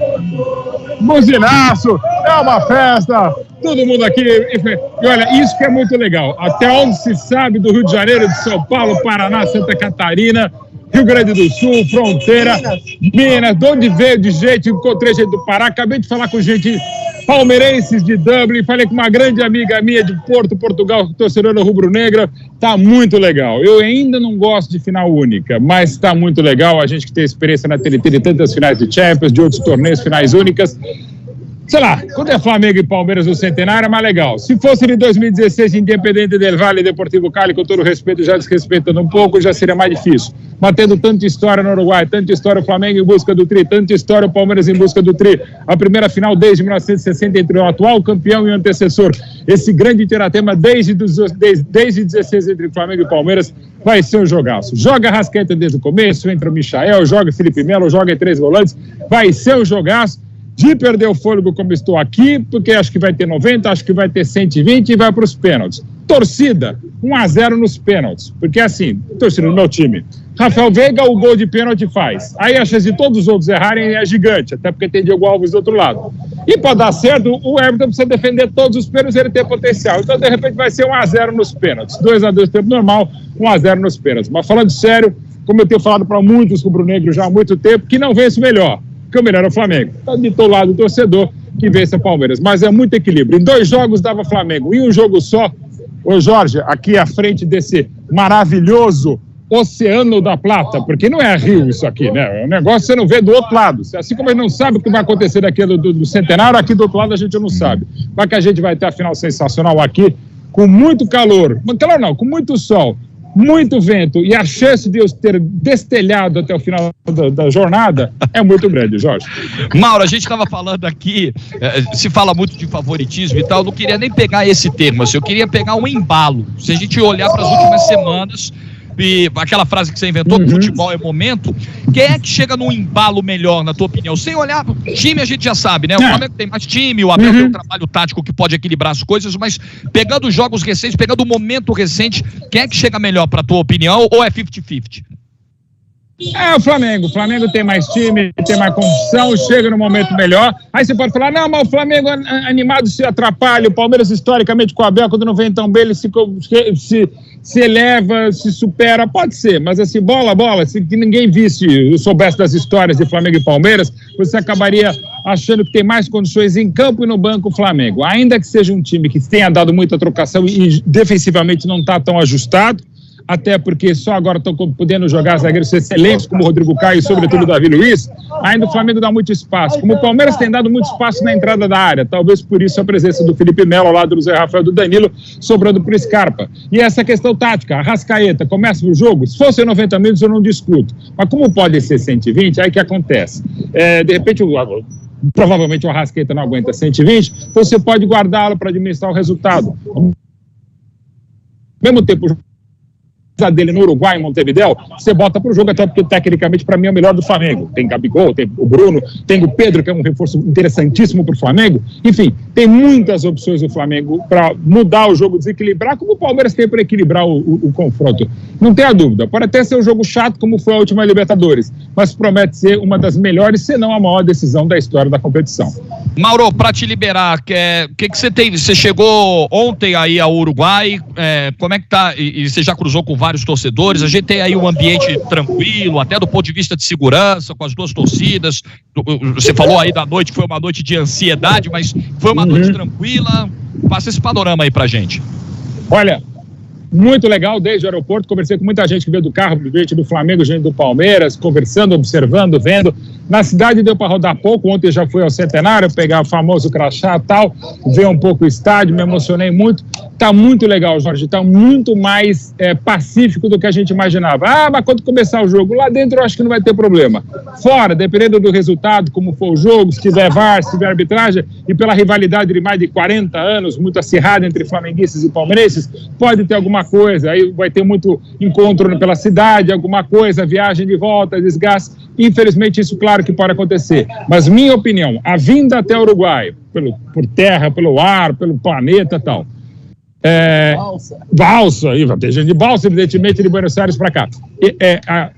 Buzinaço, é uma festa, todo mundo aqui, e olha, isso que é muito legal, até onde se sabe do Rio de Janeiro, de São Paulo, Paraná, Santa Catarina, Rio Grande do Sul, fronteira, Minas, de onde veio de gente, encontrei gente do Pará, acabei de falar com gente palmeirenses de Dublin, falei com uma grande amiga minha de Porto, Portugal, torcedora rubro-negra, tá muito legal. Eu ainda não gosto de final única, mas tá muito legal, a gente que tem experiência na TNT de tantas finais de Champions, de outros torneios, finais únicas. Sei lá, quando é Flamengo e Palmeiras no Centenário é mais legal. Se fosse de 2016, Independente del Valle e Deportivo Cali, com todo respeito, já desrespeitando um pouco, já seria mais difícil. Mas tendo tanta história no Uruguai, tanta história o Flamengo em busca do tri, tanta história o Palmeiras em busca do tri, a primeira final desde 1960 entre o atual campeão e o antecessor, esse grande tiratema desde 16 entre Flamengo e Palmeiras, vai ser um jogaço. Joga Arrascaeta desde o começo, entra o Michael, joga Felipe Melo, joga em 3 volantes, vai ser um jogaço. De perder o fôlego como estou aqui, porque acho que vai ter 90, acho que vai ter 120 e vai para os pênaltis. Torcida, 1-0 nos pênaltis, porque assim, torcida do meu time, Rafael Veiga, o gol de pênalti faz. Aí a chance de todos os outros errarem é gigante, até porque tem Diego Alves do outro lado. E para dar certo, o Everton precisa defender todos os pênaltis e ele tem potencial. Então, de repente, vai ser 1-0 nos pênaltis. 2-2 tempo normal, 1-0 nos pênaltis. Mas falando sério, como eu tenho falado para muitos rubro-negros já há muito tempo, que não vence melhor. Que o melhor é o Flamengo. Está de todo lado do torcedor que vence a Palmeiras. Mas é muito equilíbrio. Em 2 jogos dava Flamengo. Em um jogo só, ô Jorge, aqui à frente desse maravilhoso Oceano da Plata, porque não é rio isso aqui, né? É um negócio que você não vê do outro lado. Assim como a gente não sabe o que vai acontecer daqui do Centenário, aqui do outro lado a gente não sabe. Mas que a gente vai ter a final sensacional aqui, com muito calor. Calor não, com muito sol. Muito vento e a chance de eu ter destelhado até o final da jornada é muito grande, Jorge. Mauro, a gente estava falando aqui, se fala muito de favoritismo e tal, eu não queria nem pegar esse termo, assim, eu queria pegar um embalo. Se a gente olhar para as últimas semanas, e aquela frase que você inventou, que futebol é momento, quem é que chega num embalo melhor, na tua opinião? Sem olhar, time a gente já sabe, né? O Flamengo tem mais time, o Abel tem um trabalho tático que pode equilibrar as coisas, mas pegando os jogos recentes, pegando o momento recente, quem é que chega melhor, pra tua opinião, ou é 50-50? É o Flamengo. O Flamengo tem mais time, tem mais condição, chega no momento melhor. Aí você pode falar, não, mas o Flamengo animado se atrapalha. O Palmeiras, historicamente, com o Abel, quando não vem tão bem, ele se eleva, se supera. Pode ser, mas assim, bola, se ninguém soubesse das histórias de Flamengo e Palmeiras, você acabaria achando que tem mais condições em campo e no banco o Flamengo. Ainda que seja um time que tenha dado muita trocação e defensivamente não está tão ajustado, até porque só agora estão podendo jogar zagueiros excelentes como o Rodrigo Caio e sobretudo o Davi Luiz, ainda o Flamengo dá muito espaço, como o Palmeiras tem dado muito espaço na entrada da área, talvez por isso a presença do Felipe Melo ao lado do Zé Rafael, do Danilo, sobrando para o Scarpa. E essa questão tática, a Arrascaeta começa o jogo, se fosse 90 minutos eu não discuto, mas como pode ser 120, aí que acontece? De repente provavelmente o Arrascaeta não aguenta 120, você pode guardá-lo para administrar o resultado. Ao mesmo tempo, dele no Uruguai, em Montevidéu, você bota pro jogo, até porque tecnicamente para mim é o melhor do Flamengo. Tem Gabigol, tem o Bruno, tem o Pedro, que é um reforço interessantíssimo pro Flamengo. Enfim, tem muitas opções do Flamengo para mudar o jogo, desequilibrar, como o Palmeiras tem para equilibrar o confronto. Não tenha dúvida, pode até ser um jogo chato como foi a última Libertadores, mas promete ser uma das melhores, se não a maior decisão da história da competição. Mauro, para te liberar, que você tem? Você chegou ontem aí ao Uruguai, como é que tá? E você já cruzou com vários torcedores, a gente tem aí um ambiente tranquilo, até do ponto de vista de segurança, com as duas torcidas. Você falou aí da noite, que foi uma noite de ansiedade, mas foi uma noite tranquila. Passa esse panorama aí pra gente. Olha, muito legal, desde o aeroporto, conversei com muita gente que veio do carro, gente do Flamengo, gente do Palmeiras, conversando, observando, vendo. Na cidade deu para rodar pouco, ontem já fui ao Centenário, pegar o famoso crachá e tal, ver um pouco o estádio, me emocionei muito. Tá muito legal, Jorge, tá muito mais pacífico do que a gente imaginava. Mas quando começar o jogo, lá dentro eu acho que não vai ter problema. Fora, dependendo do resultado, como for o jogo, se tiver VAR, se tiver arbitragem, e pela rivalidade de mais de 40 anos, muito acirrada entre flamenguistas e palmeirenses, pode ter alguma coisa, aí vai ter muito encontro pela cidade, alguma coisa, viagem de volta, desgaste. Infelizmente, isso claro que pode acontecer. Mas minha opinião, a vinda até o Uruguai, por terra, pelo ar, pelo planeta e tal, Balsa, aí vai ter gente de Balsa, evidentemente, de Buenos Aires para cá.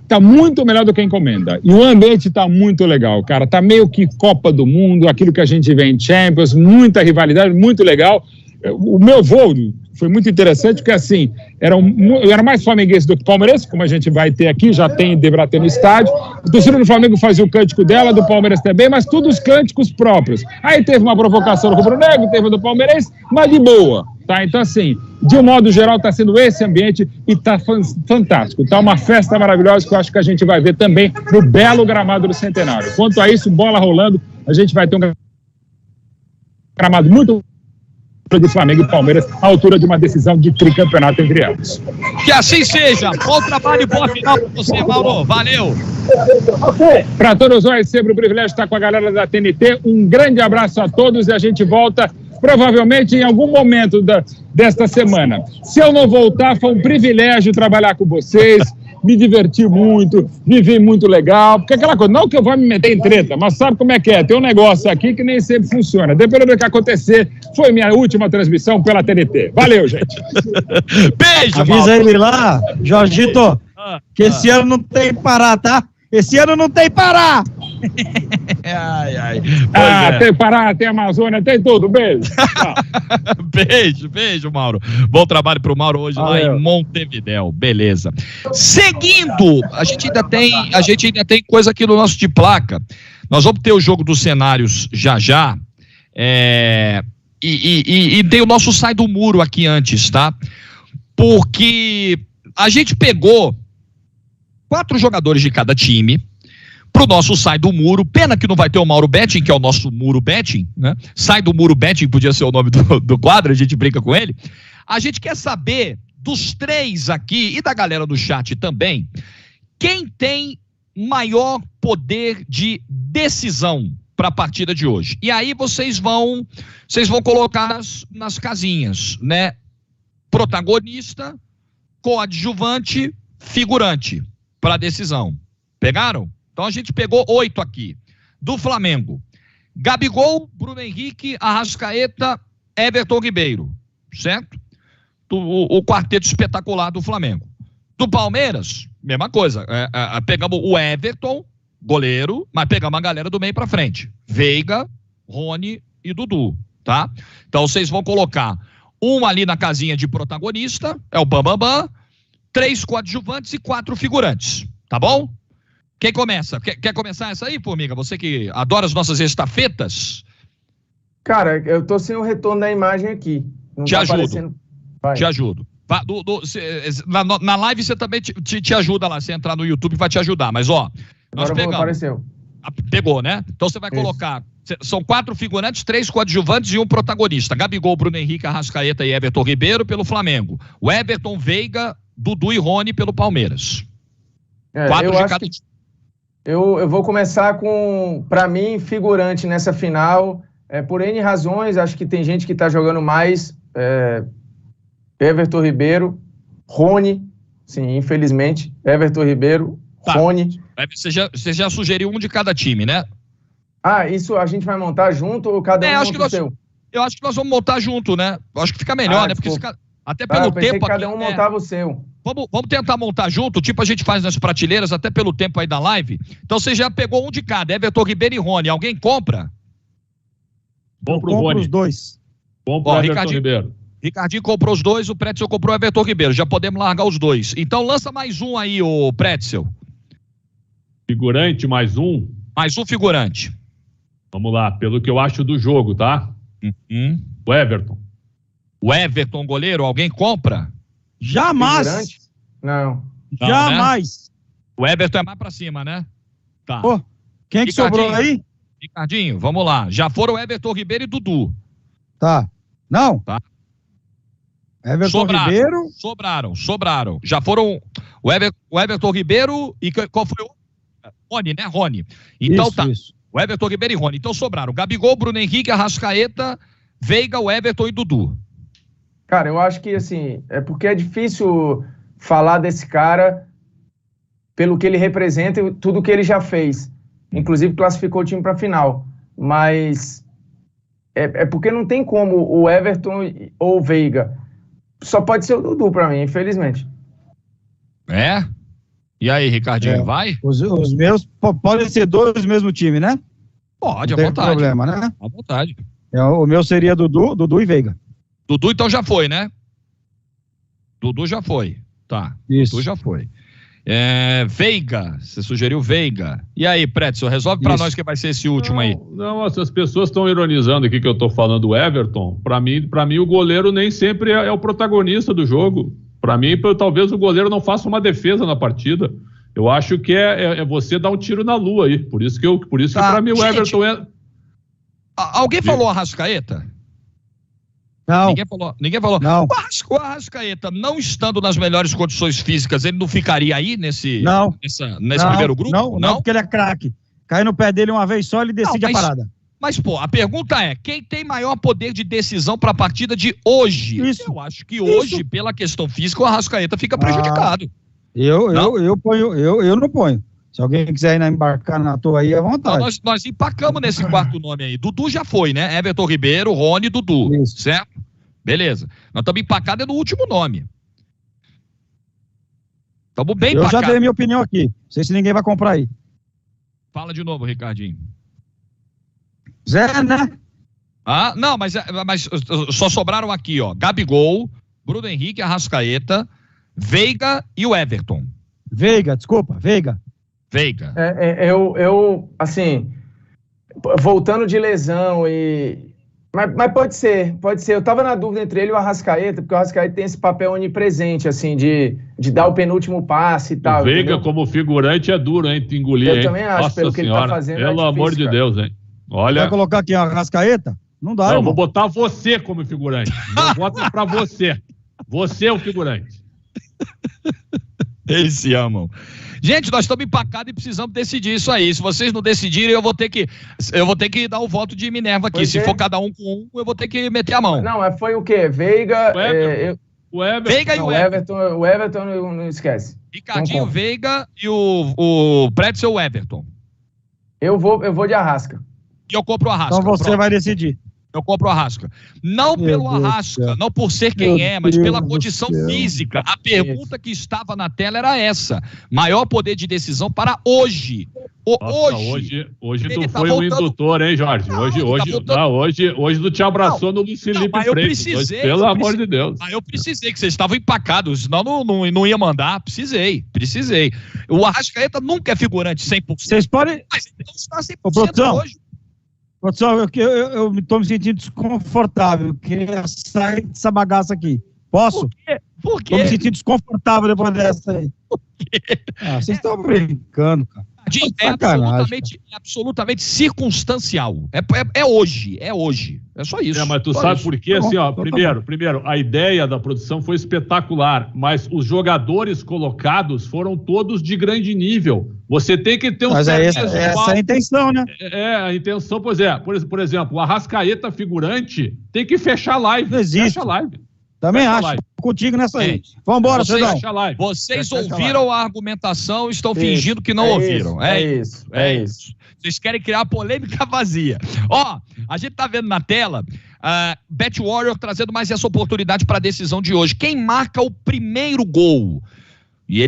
Tá muito melhor do que a encomenda. E o ambiente tá muito legal, cara. Tá meio que Copa do Mundo, aquilo que a gente vê em Champions, muita rivalidade, muito legal. O meu voo foi muito interessante, porque assim, eu era mais flamenguense do que palmeirense, como a gente vai ter aqui, deverá ter no estádio. A torcida do Flamengo fazia o cântico dela, do Palmeiras também, mas todos os cânticos próprios. Aí teve uma provocação do rubro-negro, teve do palmeirense, mas de boa, tá? Então assim, de um modo geral tá sendo esse ambiente e tá fantástico, tá uma festa maravilhosa que eu acho que a gente vai ver também no belo gramado do Centenário. Quanto a isso, bola rolando, a gente vai ter um gramado muito de Flamengo e Palmeiras, à altura de uma decisão de tricampeonato entre elas. Que assim seja. Bom trabalho e boa final para você, Mauro. Valeu. Para todos nós, sempre um privilégio estar com a galera da TNT. Um grande abraço a todos e a gente volta provavelmente em algum momento desta semana. Se eu não voltar, foi um privilégio trabalhar com vocês. Me diverti muito, vivi muito legal, porque aquela coisa, não que eu vou me meter em treta, mas sabe como é que é? Tem um negócio aqui que nem sempre funciona. Dependendo do que acontecer, foi minha última transmissão pela TNT. Valeu, gente. Beijo, avisa ele lá, Jorgito, que esse ano não tem Pará, tá? Esse ano não tem Pará. Tem Pará, tem Amazônia, tem tudo. Beijo. Beijo, Mauro. Bom trabalho pro Mauro hoje lá em Montevidéu. Beleza. Seguindo, a gente ainda tem coisa aqui no nosso de placa. Nós vamos ter o jogo dos cenários já. E tem o nosso sai do muro aqui antes, tá? Porque a gente pegou 4 jogadores de cada time pro nosso Sai do Muro. Pena que não vai ter o Mauro Betting, que é o nosso Muro Betting, né? Sai do Muro Betting podia ser o nome do quadro, a gente brinca com ele. A gente quer saber dos 3 aqui e da galera do chat também, quem tem maior poder de decisão para a partida de hoje. E aí vocês vão colocar nas casinhas, né? Protagonista, coadjuvante, figurante para a decisão. Pegaram? Então a gente pegou 8 aqui. Do Flamengo: Gabigol, Bruno Henrique, Arrascaeta, Everton Ribeiro. Certo? O quarteto espetacular do Flamengo. Do Palmeiras, mesma coisa. Pegamos o Everton, goleiro, mas pegamos a galera do meio para frente. Veiga, Rony e Dudu. Tá? Então vocês vão colocar um ali na casinha de protagonista, é o Bambambam, 3 coadjuvantes e 4 figurantes, tá bom? Quem começa? Quer começar essa aí, Formiga? Você que adora as nossas estafetas? Cara, eu tô sem o retorno da imagem aqui. Não te tá ajudo. Aparecendo. Te ajudo. Na live você também te ajuda lá. Você entrar no YouTube vai te ajudar. Mas, ó, nós pegamos. Apareceu. Pegou, né? Então você vai colocar. São 4 figurantes, 3 coadjuvantes e um protagonista. Gabigol, Bruno Henrique, Arrascaeta e Everton Ribeiro pelo Flamengo. O Everton, Veiga, Dudu e Rony pelo Palmeiras. 4 de cada time. Eu vou começar com, para mim, figurante nessa final. Por N razões, acho que tem gente que está jogando mais. Everton Ribeiro, Rony, sim, infelizmente. Everton Ribeiro, Rony. Você já sugeriu um de cada time, né? Isso a gente vai montar junto ou cada um monta o seu? Eu acho que nós vamos montar junto, né? Eu acho que fica melhor, né? Porque até pelo tempo que cada um montava o seu. Vamos tentar montar junto, tipo a gente faz nas prateleiras, até pelo tempo aí da live. Então você já pegou um de cada, Everton Ribeiro e Rony. Alguém compra? Bom pro Rony. Os 2. Bom pro Everton Ribeiro. Ricardinho comprou os 2, o Pretzel comprou o Everton Ribeiro. Já podemos largar os 2. Então lança mais um aí, o Pretzel. Figurante, mais um? Mais um figurante. Vamos lá, pelo que eu acho do jogo, tá? O Everton. O Everton, goleiro, alguém compra? Jamais. Figurante? Não. Jamais. Né? O Everton é mais pra cima, né? Tá. Quem que sobrou aí? Ricardinho, vamos lá. Já foram Everton Ribeiro e Dudu. Tá. Não. Tá. Everton Ribeiro. Sobraram. Já foram o Everton Ribeiro e qual foi o? Rony, né? Rony. Então isso. O Everton Ribeiro e Rony. Então sobraram Gabigol, Bruno Henrique, Arrascaeta, Veiga, o Everton e Dudu. Cara, eu acho que assim, porque é difícil falar desse cara pelo que ele representa e tudo que ele já fez. Inclusive classificou o time para a final. Mas porque não tem como o Everton ou o Veiga. só pode ser o Dudu pra mim, infelizmente. É? E aí, Ricardinho, vai? Os meus podem ser dois do mesmo time, né? Pode, à vontade. Não tem problema, né? À vontade. O meu seria Dudu e Veiga. Dudu então já foi, né? Dudu já foi. Tá. Isso. Dudu já foi. Veiga, você sugeriu Veiga. E aí, Pretzel, resolve pra nós quem vai ser esse último aí. Não, as pessoas estão ironizando aqui que eu tô falando do Everton. Pra mim o goleiro nem sempre é o protagonista do jogo. Pra mim, talvez o goleiro não faça uma defesa na partida. Eu acho que é você dar um tiro na lua aí. Por isso que pra mim o Everton é... Alguém falou Arrascaeta? Não. Ninguém falou. Não. O Arrascaeta, não estando nas melhores condições físicas, ele não ficaria aí nesse primeiro grupo? Não, porque ele é craque. Cai no pé dele uma vez só, ele decide a parada. Mas, pô, a pergunta é, quem tem maior poder de decisão para a partida de hoje? Isso. Eu acho que hoje, pela questão física, o Arrascaeta fica prejudicado. Eu não ponho. Se alguém quiser embarcar na toa aí, à vontade. Então, nós empacamos nesse quarto nome aí. Dudu já foi, né? Everton Ribeiro, Rony e Dudu. Isso. Certo? Beleza. Nós estamos empacados no último nome. Estamos bem empacados. Eu já dei minha opinião aqui. Não sei se ninguém vai comprar aí. Fala de novo, Ricardinho. Zé, né? Não, mas só sobraram aqui, ó. Gabigol, Bruno Henrique, Arrascaeta, Veiga e o Everton. Veiga. Eu assim, voltando de lesão mas pode ser. Eu tava na dúvida entre ele e o Arrascaeta, porque o Arrascaeta tem esse papel onipresente, assim, de dar o penúltimo passe e tal. O Veiga, entendeu? Como figurante, é duro, hein, te engolir, hein? Eu também acho, Nossa pelo que ele tá fazendo. Pelo amor de Deus, hein? Olha... Vai colocar aqui o Arrascaeta? Não dá, Não, vou botar você como figurante. Eu voto pra você. Você é o figurante. Eles se amam. Gente, nós estamos empacados e precisamos decidir isso aí. Se vocês não decidirem, eu vou ter que dar o voto de Minerva aqui. Se for cada um com um, eu vou ter que meter a mão. Não, foi o quê? Veiga... O Everton. Veiga e o Everton. O Everton não esquece. Ricardinho, Veiga e o Pretzel, o Everton. Eu vou de Arrasca. E eu compro o Arrasca. Então você vai decidir. Eu compro o Arrasca. Não pelo Arrasca, não por ser quem é, mas pela condição física. A pergunta que estava na tela era essa. Maior poder de decisão para hoje. Hoje tu foi um indutor, hein, Jorge? Hoje tu te abraçou no Luiz Felipe Freitas. Pelo amor de Deus. Eu precisei, que vocês estavam empacados, senão não ia mandar. Precisei. O Arrascaeta nunca é figurante 100%. Vocês podem... Mas ele não está 100% hoje. Produção, eu estou me sentindo desconfortável. Eu queria sair dessa bagaça aqui. Posso? Por quê? Estou me sentindo desconfortável depois dessa aí. Por quê? Vocês estão brincando, cara. É absolutamente circunstancial. É hoje. É só isso. Mas tu sabe por quê? Assim, ó, primeiro, a ideia da produção foi espetacular, mas os jogadores colocados foram todos de grande nível. Você tem que ter um... Mas essa é a intenção, né? A intenção, pois é. Por exemplo, o Arrascaeta figurante tem que fechar a live. Não existe. Fecha a live. Também acho. Contigo nessa aí. Vambora, Cezão. Vocês ouviram a argumentação, estão fingindo que não ouviram. É isso. Vocês querem criar polêmica vazia. Ó, a gente tá vendo na tela Bet Warrior trazendo mais essa oportunidade para a decisão de hoje. Quem marca o primeiro gol? E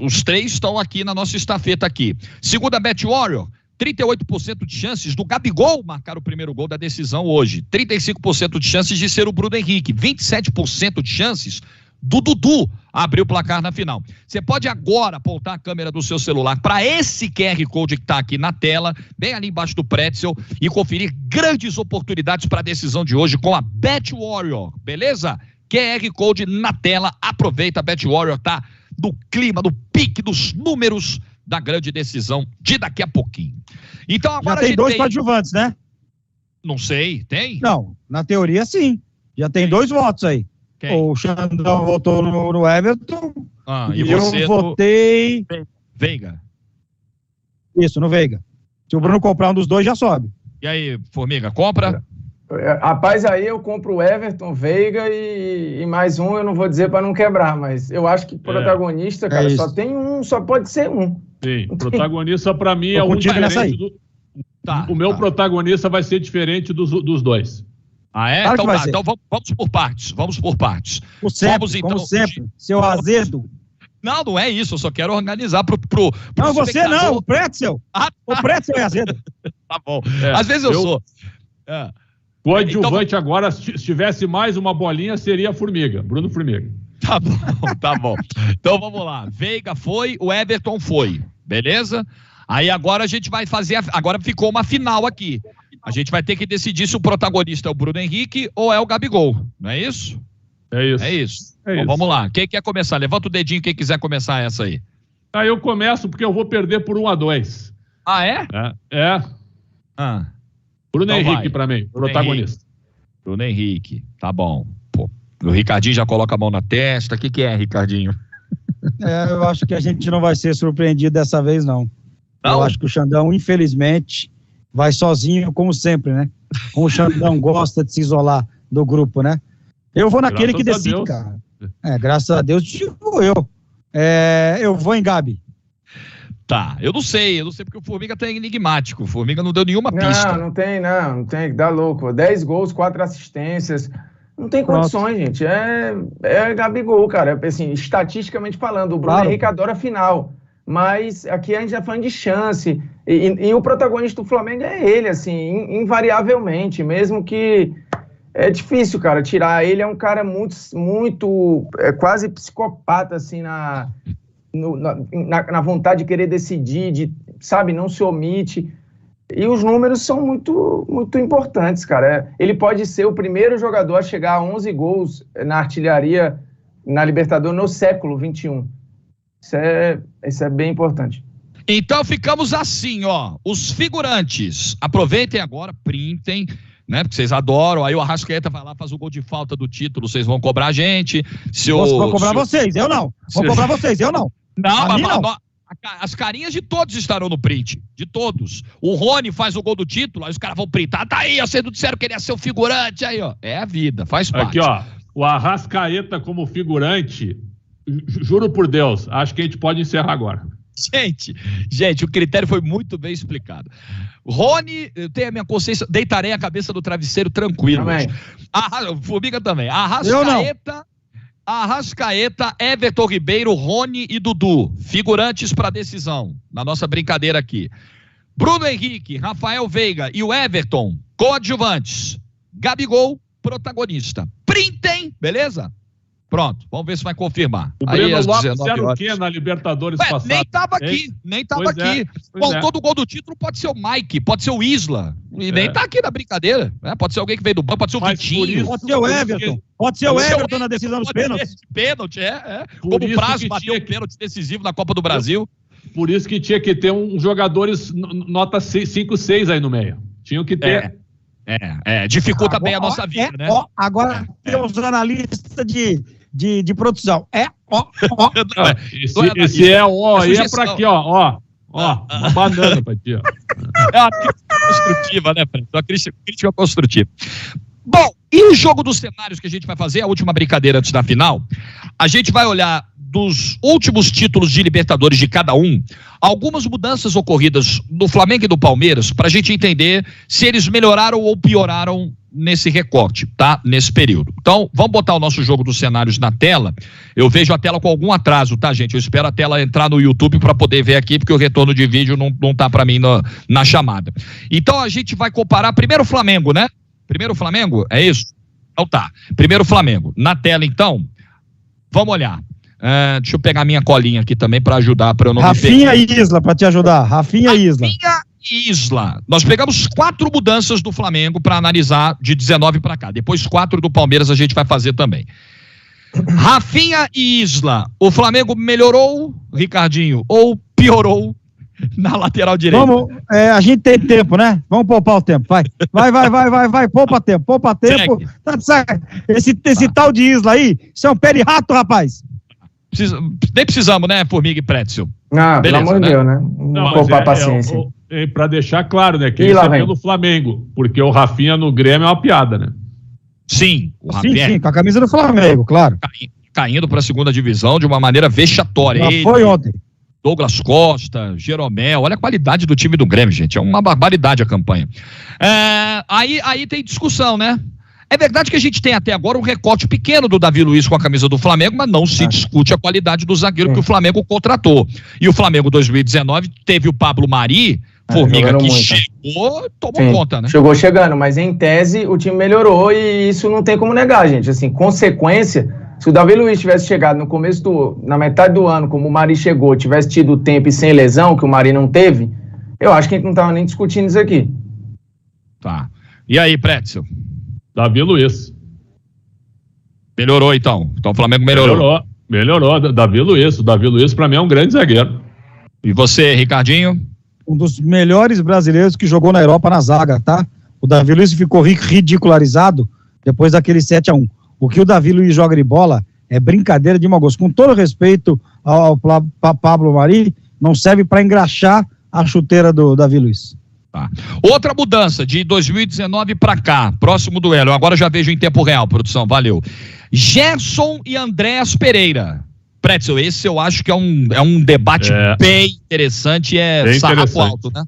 os três estão aqui na nossa estafeta aqui. Segundo a Bet Warrior, 38% de chances do Gabigol marcar o primeiro gol da decisão hoje. 35% de chances de ser o Bruno Henrique. 27% de chances do Dudu abrir o placar na final. Você pode agora apontar a câmera do seu celular para esse QR Code que está aqui na tela, bem ali embaixo do Pretzel, e conferir grandes oportunidades para a decisão de hoje com a Bet Warrior, beleza? QR Code na tela, aproveita, a Bet Warrior tá no clima, no pique dos números da grande decisão de daqui a pouquinho. Então agora já tem dois coadjuvantes, né? Não sei, tem? Não, na teoria sim. Já tem 2 votos aí. Quem? O Xandão votou no Everton e eu votei... Veiga. Isso, no Veiga. Se o Bruno comprar um dos dois, já sobe. E aí, Formiga, compra? Rapaz, aí eu compro o Everton, Veiga e mais um, eu não vou dizer para não quebrar, mas eu acho que protagonista, cara, só tem um, só pode ser um. Sim, protagonista para mim é um diferente do... O meu protagonista vai ser diferente dos dois. Ah, é? Claro Então vamos por partes. Como sempre, seu azedo. Não é isso, eu só quero organizar pro não, você não, o Pretzel. O Pretzel é azedo. Tá bom. Às vezes eu sou. O adjuvante agora, se tivesse mais uma bolinha, seria a Formiga, Bruno Formiga. Tá bom. Então vamos lá. Veiga foi, o Everton foi. Beleza? Aí agora a gente vai fazer. Agora ficou uma final aqui. A gente vai ter que decidir se o protagonista é o Bruno Henrique ou é o Gabigol. Não é isso? É isso. Então, vamos lá. Quem quer começar? Levanta o dedinho quem quiser começar essa aí. Eu começo porque eu vou perder por 1-2. Ah, é? É. Bruno então Henrique pra mim, protagonista. Bruno Henrique, tá bom. Pô, o Ricardinho já coloca a mão na testa. O que é, Ricardinho? Eu acho que a gente não vai ser surpreendido dessa vez, não. Eu acho que o Xandão, infelizmente, vai sozinho, como sempre, né? Como o Xandão gosta de se isolar do grupo, né? Eu vou naquele que decide, cara. Graças a Deus, digo eu. Eu vou em Gabi. Tá, eu não sei porque o Formiga tá enigmático. O Formiga não deu nenhuma pista. Não tem, dá louco. 10 gols, 4 assistências. Não tem condições, gente. É Gabigol, cara. Assim, estatisticamente falando, o Bruno Henrique adora a final. Mas aqui a gente já falando de chance. E o protagonista do Flamengo é ele, assim, invariavelmente. Mesmo que é difícil, cara, tirar. Ele é um cara muito quase psicopata, assim, na vontade de querer decidir, sabe, não se omite. E os números são muito, muito importantes, cara. Ele pode ser o primeiro jogador a chegar a 11 gols na artilharia na Libertadores no século XXI. Isso é bem importante. Então ficamos assim, ó. Os figurantes, aproveitem agora, printem, né? Porque vocês adoram. Aí o Arrascaeta vai lá, faz o gol de falta do título, vocês vão cobrar a gente. Vou cobrar vocês, eu não. Vou cobrar vocês, eu não. Não. As carinhas de todos estarão no print. De todos. O Rony faz o gol do título, aí os caras vão printar. Tá aí, vocês não disseram que ele ia ser o figurante. Aí, ó. É a vida, faz parte. Aqui, ó. O Arrascaeta como figurante, juro por Deus, acho que a gente pode encerrar agora. Gente, o critério foi muito bem explicado. Rony, eu tenho a minha consciência, deitarei a cabeça do travesseiro tranquilo. Formiga também. Arrascaeta, Everton Ribeiro, Rony e Dudu, figurantes para decisão, na nossa brincadeira aqui. Bruno Henrique, Rafael Veiga e o Everton, coadjuvantes. Gabigol, protagonista. Printem, beleza? Pronto, vamos ver se vai confirmar. O Breno Lopes era o quê na Libertadores passada? Nem tava aqui. Todo gol do título pode ser o Mike, pode ser o Isla. E nem tá aqui na brincadeira. Né? Pode ser alguém que veio do banco, pode ser o Vitinho. Pode ser o Everton. Pode ser o Everton na decisão dos pênaltis. Pênalti, Como o Prazo bateu um pênalti decisivo na Copa do Brasil. Por isso que tinha que ter uns jogadores nota 5, 6 aí no meio. Tinham que ter... dificulta bem a nossa vida, né? Agora tem os analistas de produção. Esse aí é pra aqui, ó. Uma banana pra ti, ó. É uma crítica construtiva, né, Fred? Uma crítica construtiva. Bom, e o jogo dos cenários que a gente vai fazer, a última brincadeira antes da final, a gente vai olhar dos últimos títulos de Libertadores de cada um, algumas mudanças ocorridas no Flamengo e do Palmeiras, para a gente entender se eles melhoraram ou pioraram nesse recorte, tá? Nesse período. Então, vamos botar o nosso jogo dos cenários na tela. Eu vejo a tela com algum atraso, tá, gente? Eu espero a tela entrar no YouTube para poder ver aqui, porque o retorno de vídeo não tá para mim na chamada. Então, a gente vai comparar primeiro o Flamengo, né? Primeiro o Flamengo? É isso? Então tá. Primeiro o Flamengo. Na tela, então, vamos olhar. Deixa eu pegar minha colinha aqui também para ajudar, para eu não me perder. Rafinha e Isla, para te ajudar. Rafinha e Isla. Nós pegamos 4 mudanças do Flamengo para analisar de 19 para cá. Depois 4 do Palmeiras a gente vai fazer também. Rafinha e Isla. O Flamengo melhorou, Ricardinho, ou piorou na lateral direita? Vamos, a gente tem tempo, né? Vamos poupar o tempo, vai, poupa tempo. Esse tal de Isla aí, isso é um pé de rato, rapaz. Nem precisamos, né, Formiga e Pretzel? Beleza, pelo amor de Deus, né? Não poupar a paciência. Pra deixar claro, né, que isso é pelo Flamengo, porque o Rafinha no Grêmio é uma piada, né? Sim, sim, com a camisa do Flamengo, claro. Caindo para a segunda divisão de uma maneira vexatória. Foi ontem. Douglas Costa, Jeromel, olha a qualidade do time do Grêmio, gente, é uma barbaridade a campanha. Aí tem discussão, né? É verdade que a gente tem até agora um recorte pequeno do Davi Luiz com a camisa do Flamengo, mas não se discute a qualidade do zagueiro que o Flamengo contratou. E o Flamengo 2019 teve o Pablo Mari, Formiga, que chegou, tomou conta, né? Chegou chegando, mas em tese o time melhorou e isso não tem como negar, gente. Assim, consequência, se o Davi Luiz tivesse chegado no começo na metade do ano, como o Mari chegou, tivesse tido tempo e sem lesão, que o Mari não teve, eu acho que a gente não tava nem discutindo isso aqui. Tá. E aí, Pretzel? Davi Luiz. Melhorou, então. Então o Flamengo melhorou. Melhorou. Davi Luiz. O Davi Luiz, pra mim, é um grande zagueiro. E você, Ricardinho? Um dos melhores brasileiros que jogou na Europa na zaga, tá? O Davi Luiz ficou ridicularizado depois daquele 7-1. O que o Davi Luiz joga de bola é brincadeira de mau gosto. Com todo respeito ao Pablo Mari, não serve para engraxar a chuteira do Davi Luiz. Tá. Outra mudança de 2019 para cá, próximo duelo, agora já vejo em tempo real, produção, valeu. Gerson e Andréas Pereira. Pretzel, esse eu acho que é um debate bem interessante, bem sarrafo alto, né?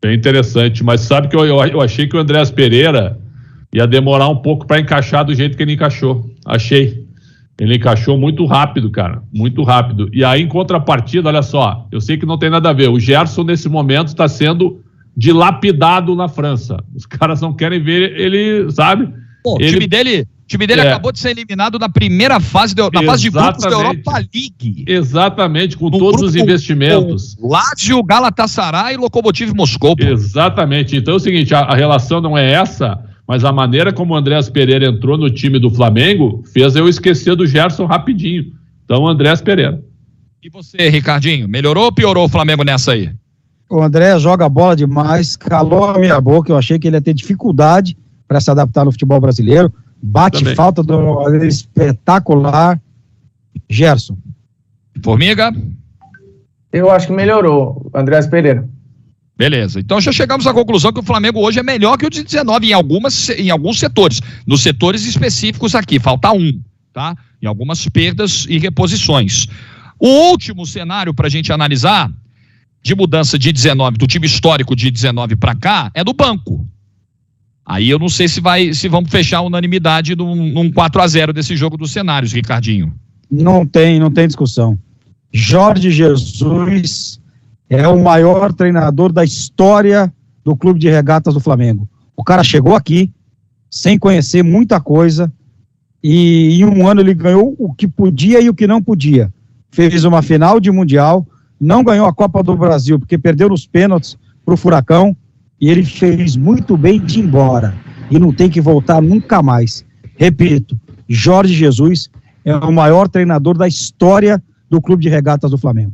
Bem interessante, mas sabe que eu achei que o Andréas Pereira ia demorar um pouco para encaixar do jeito que ele encaixou. Achei. Ele encaixou muito rápido, cara, muito rápido. E aí, em contrapartida, olha só, eu sei que não tem nada a ver, o Gerson nesse momento está sendo dilapidado na França. Os caras não querem ver ele, sabe? Pô, o time dele acabou de ser eliminado na primeira fase, na fase de grupos da Europa League. Exatamente, com todos os investimentos. Lazio, Galatasaray e Lokomotiv Moscou. Pô. Exatamente. Então é o seguinte, a relação não é essa, mas a maneira como o Andréas Pereira entrou no time do Flamengo fez eu esquecer do Gerson rapidinho. Então, Andréas Pereira. E você, Ricardinho, melhorou ou piorou o Flamengo nessa aí? O André joga bola demais, calou a minha boca, eu achei que ele ia ter dificuldade para se adaptar no futebol brasileiro, bate também. Falta de uma maneira espetacular. Gerson. Formiga? Eu acho que melhorou, Andréas Pereira. Beleza, então já chegamos à conclusão que o Flamengo hoje é melhor que o de 19 em alguns setores, nos setores específicos aqui, falta tá? Em algumas perdas e reposições. O último cenário para a gente analisar de mudança de 19, do time histórico de 19 para cá, é do banco. Aí eu não sei se vamos fechar a unanimidade num 4-0 desse jogo dos cenários, Ricardinho. Não tem discussão. Jorge Jesus é o maior treinador da história do Clube de Regatas do Flamengo. O cara chegou aqui sem conhecer muita coisa e em um ano ele ganhou o que podia e o que não podia. Fez uma final de Mundial, não ganhou a Copa do Brasil, porque perdeu nos pênaltis pro Furacão, e ele fez muito bem de ir embora, e não tem que voltar nunca mais. Repito, Jorge Jesus é o maior treinador da história do Clube de Regatas do Flamengo.